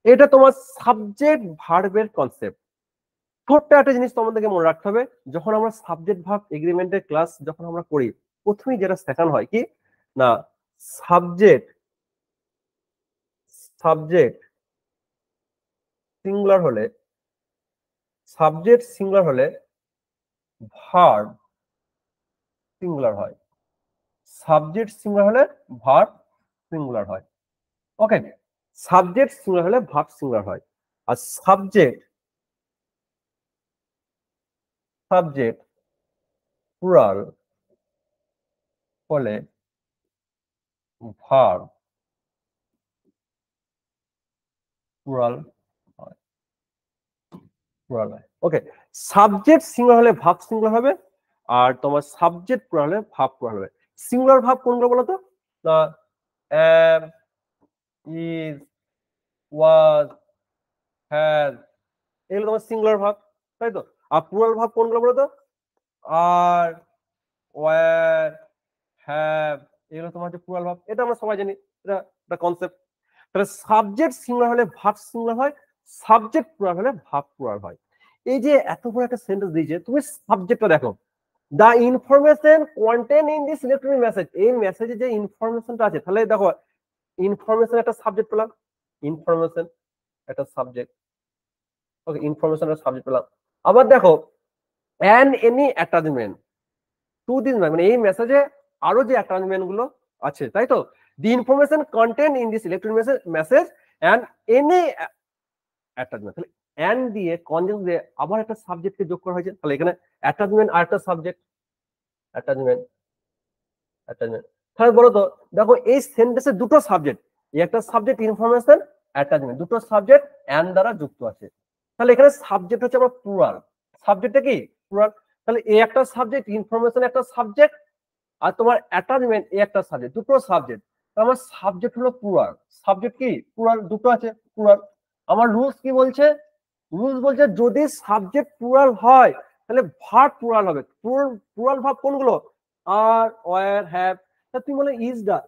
এটা তোমার সাবজেক্ট ভার্বের কনসেপ্ট। ছোট্ট একটা জিনিস তোমাদেরকে মনে রাখতে হবে, যখন আমরা সাবজেক্ট ভার্ব এগ্রিমেন্টের ক্লাস যখন আমরা করি, প্রথমেই যেটা শেখানো হয় কি না, সাবজেক্ট সিঙ্গুলার হলে ভার্ব সিঙ্গুলার হয়, সাবজেক্ট সিঙ্গুলার হলে ভার্ব সিঙ্গুলার হয়। ওকে, সাবজেক্ট সিঙ্গুলার হলে ভার্ব সিঙ্গুলার হয়, আর সাবজেক্ট প্লুরাল হলে ভার্ব প্লুরাল হয়। ওকে, সাবজেক্ট সিঙ্গুলার হলে ভার্ব সিঙ্গুলার হবে, আর তোমার সাবজেক্ট প্লুরাল হলে ভার্ব প্লুরাল হবে। সিঙ্গুলার ভার্ব কোনগুলো বলো তো? am, is, was, has, এগুলো তোমার সিঙ্গুলার ভার্ব, তাই তো। আর প্লুরাল ভার্ব কোনগুলো বলো তো? আর, ওয়্যার, হ্যাভ, এগুলো তোমার হচ্ছে প্লুরাল ভার্ব, এটা আমরা সবাই জানি, এটা কনসেপ্ট। তাহলে সাবজেক্ট সিঙ্গুলার হলে ভার্ব সিঙ্গুলার হয়, সাবজেক্ট প্লুরাল হলে ভার্ব প্লুরাল হয়। এই যে এত বড় একটা সেন্টেন্স দিয়েছে, তুমি সাবজেক্টটা দেখো, the information contain in this electronic message, এই মেসেজে যে ইনফরমেশনটা আছে, তাহলে দেখো ইনফরমেশন একটা সাবজেক্ট পেলাম, ইনফরমেশন একটা সাবজেক্ট। ওকে, ইনফরমেশন একটা সাবজেক্ট পেলাম, আবার দেখো an any attachment to this মানে এই মেসেজে আরো যে অ্যাটাচমেন্ট গুলো আছে, তাই তো, the information contained in this electronic message and any attachment, তাহলে অ্যান দিয়ে কনজাংশন দিয়ে আবার একটা সাবজেক্টকে যোগ করা হয়েছে, তাহলে এখানে অ্যাটাচমেন্ট আর একটা সাবজেক্ট, অ্যাটাচমেন্ট অ্যাটাচমেন্ট। তাহলে বলো তো, দেখো এই সেন্টেন্সে দুটো সাবজেক্ট, একটা সাবজেক্ট ইনফরমেশন, অ্যাটাচমেন্ট, দুটো সাবজেক্ট অ্যান দ্বারা যুক্ত আছে। তাহলে এখানে সাবজেক্ট হচ্ছে আমার প্লুরাল, সাবজেক্টটা কি প্লুরাল, তাহলে এই একটা সাবজেক্ট, ইনফরমেশন একটা সাবজেক্ট, আর তোমার অ্যাটাচমেন্ট এই একটা সাবজেক্ট, দুটো সাবজেক্ট, আমার সাবজেক্ট হলো প্লুরাল, সাবজেক্ট কি প্লুরাল, দুটো আছে প্লুরাল। আমার রুলস কি বলছে, রুলস বলছে যদি সাবজেক্ট প্লুরাল হয় তাহলে ভার্ব প্লুরাল হবে। প্লুরাল ভার্ব কোনগুলো, আর, ওয়্যার, হ্যাভ। তা তুমি বলে ইজ দা,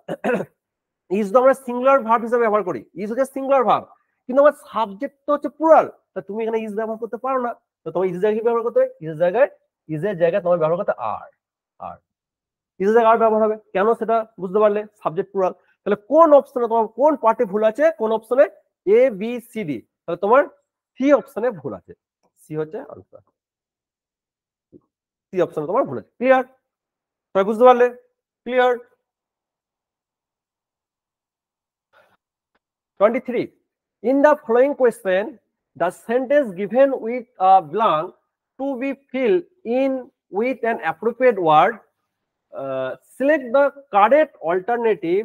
ইজ দা আমরা সিঙ্গুলার ভার্ব হিসেবে ব্যবহার করি, ইজ হচ্ছে সিঙ্গুলার ভার্ব, কিন্তু আমার সাবজেক্ট তো হচ্ছে প্লুরাল, তা তুমি এখানে ইজ ব্যবহার করতে পারো না। তো তোমার ইজ জায়গায় কি ব্যবহার করতে হবে, ইজের জায়গায় তোমার ব্যবহার করতে আর, আর ইজের জায়গায় আর ব্যবহার হবে কেন সেটা বুঝতে পারলে, সাবজেক্ট প্লুরাল। তাহলে কোন অপশনে তোমার কোন পার্টে ভুল আছে, কোন অপশনে, এ বি সি ডি, তাহলে তোমার সি অপশনে ভুল আছে, সি হচ্ছে আনসার, সি অপশনে তোমার ভুল আছে। ক্লিয়ার, সবাই বুঝতে পারলে, clear. 23. In the following question, the sentence given with a blank to be filled in with an appropriate word, select the correct alternative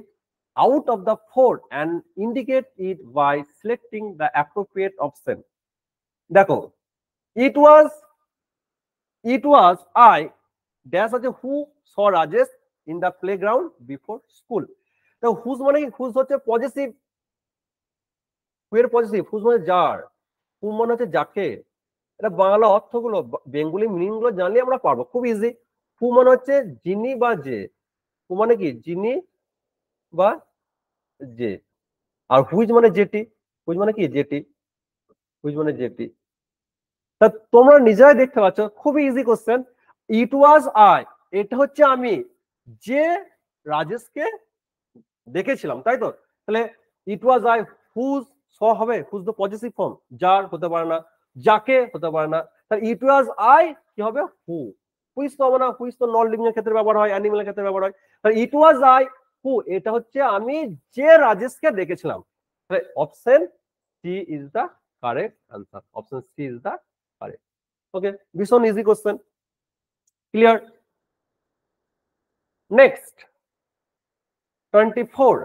out of the four and indicate it by selecting the appropriate option. দেখো, it was I dash আছে who saw Rajesh in the playground before school. তো whose মানে whose হচ্ছে positive, হু এর positive, whose মানে যার, হু মানে হচ্ছে যাকে। এটা বাংলা অর্থগুলো বেঙ্গলি মিনিং গুলো জানলে আমরা পারবো, খুব ইজি। হু মানে হচ্ছে যিনি বা যে, হু মানে কি যিনি বা যে, আর হুইজ মানে যেটি, হুইজ মানে কি যেটি, হুইজ মানে যেটি। তা তোমরা নিজেরাই দেখতে পাচ্ছ, খুবই easy question. It was I, এটা হচ্ছে আমি যে রাজেশকে দেখেছিলাম, তাই তো। তাহলে ইট ওয়াজ আই, হুজ স হবে, হুজ তো পজিটিভ ফর্ম, যার হতে পারে না, যাকে হতে পারে না। তাহলে ইট ওয়াজ আই কি হবে, হু। হুইজ তো হবে না, হুইজ তো নন লিভিং এর ক্ষেত্রে ব্যবহার হয়, অ্যানিমেলের ক্ষেত্রে ব্যবহার হয়। তাহলে ইট ওয়াজ আই হু, এটা হচ্ছে আমি যে রাজেশকে দেখেছিলাম। তাহলে option C is the correct answer, option C is the correct. Okay, ভীষণ easy question, clear. Next 24.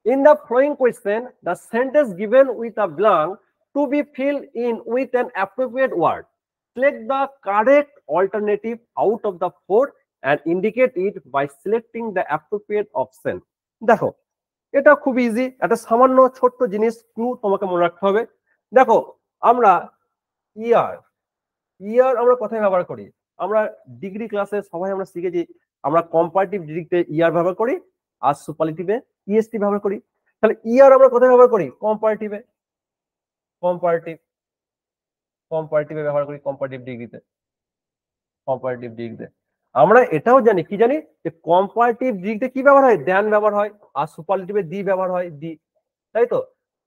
In the following question, the sentence given with a blank to be filled in with an appropriate word. Select the correct alternative out of the four and indicate it by selecting the appropriate option. দেখো, এটা খুব easy, একটা সামান্য ছোট্ট জিনিস clue তোমাকে মনে রাখতে হবে। দেখো, আমরা ইয়ার, ইয়ার আমরা কোথায় ব্যবহার করি, আমরা ডিগ্রি ক্লাসে সবাই আমরা শিখেছি, আমরা কম্পারেটিভ ডিগ্রিতে ইয়ার ব্যবহার করি, আর সুপারলেটিভে ইএসটি ব্যবহার করি। তাহলে ইয়ার আমরা কোথায় ব্যবহার করি, কম্পারেটিভে, কম্পারেটিভ, কম্পারেটিভে ব্যবহার করি, কম্পারেটিভ ডিগ্রিতে, কম্পারেটিভ ডিগ্রিতে। আমরা এটাও জানি, কি জানি, যে কম্পারেটিভ ডিগ্রিতে কি ব্যবহার হয়, দ্যান ব্যবহার হয়, আর সুপারলেটিভে দি ব্যবহার হয়, দি, তাই তো।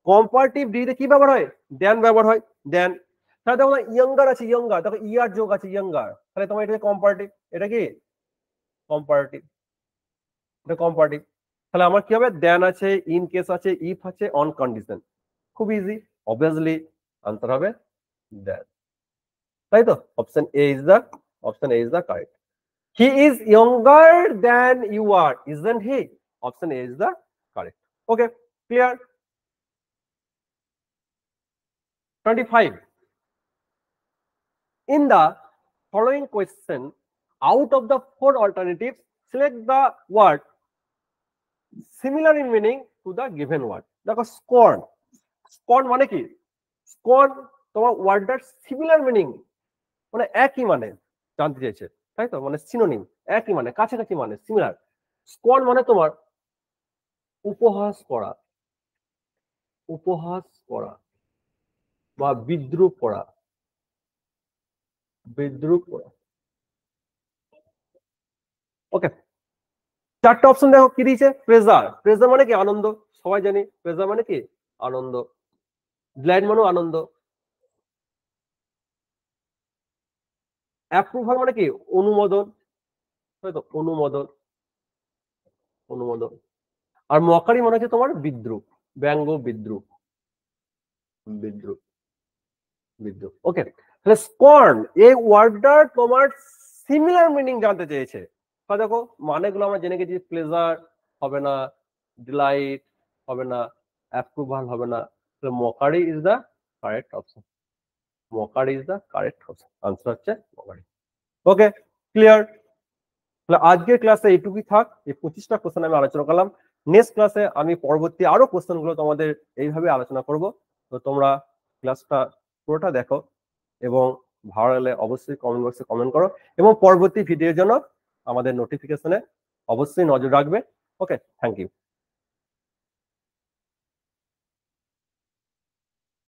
কম্পারেটিভ ডিগ্রিতে কি ব্যবহার হয়, দ্যান ব্যবহার হয়, দ্যান। তাহলে দেখো ইয়ঙ্গার আছে, ইয়ঙ্গার, দেখো ইয়ার যোগ আছে ইয়ঙ্গার, তাহলে তোমার এটা কম্পারেটিভ, এটা কি কম্পারেটিভ, এটা কম্পারেটিভ। তাহলে আমার কি হবে, দ্যান আছে, ইন কেস আছে, ইফ আছে, অন কন্ডিশন। খুব ইজি, অবভিয়াসলি আনসার হবে দ্যান, তাই তো। Option A is the, option A is the correct. He is younger than you are, isn't he, option A is the correct. Okay, clear. 25. In the following question, out of the four alternatives, select the word similar in meaning to the given word. দেখো স্কর্ন, স্কর্ন মানে কি, স্কর্ন তোমার ওয়ার্ডটার similar meaning মানে একই মানে জানতে চাইছে, তাই তো, মানে সিনোনিম, একই মানে, কাছাকাছি মানে, সিমিলার। স্কর্ন মানে তোমার উপহাস করা, উপহাস করা বা বিদ্রুপ করা, বিদ্রুপ করা। ওকে, চারটা অপশন দেখো কি দিয়েছে, প্রেজার, প্রেজার মানে কি আনন্দ, সবাই জানি প্রেজার মানে কি আনন্দ, গ্ল্যাড মানে আনন্দ, অ্যাপ্রুভাল মানে কি অনুমোদন, তাই তো, অনুমোদন, অনুমোদন। আর মকারি মানে হচ্ছে তোমার বিদ্রুপ, ব্যঙ্গ, বিদ্রুপ, বিদ্রুপ, বিদ্রুপ। ওকে, তাহলে স্কর্ন এই ওয়ার্ডটার তোমার সিমিলার মিনিং জানতে চেয়েছে। দেখো মানেগুলো আমরা জেনে গেছি, প্লেজার হবে না, ডিলাইট হবে না, অ্যাপ্রুভাল হবে না, তাহলে mockery is the correct option. Mockery is the correct option, answer হচ্ছে মকারি। ওকে, ক্লিয়ার। তাহলে আজকের ক্লাসে এইটুকুই থাক। এই 25টা কোশ্চেন আমি আলোচনা করলাম। নেক্সট ক্লাসে আমি পরবর্তী আরো কোশ্চেন গুলো তোমাদের এইভাবে আলোচনা করব। তো তোমরা ক্লাসটা পুরোটা দেখো এবং ভালো লাগলে অবশ্যই কমেন্ট বক্সে কমেন্ট করো এবং পরবর্তী ভিডিওর জন্য আমাদের নোটিফিকেশনে অবশ্যই নজর রাখবে। ওকে, থ্যাংক ইউ।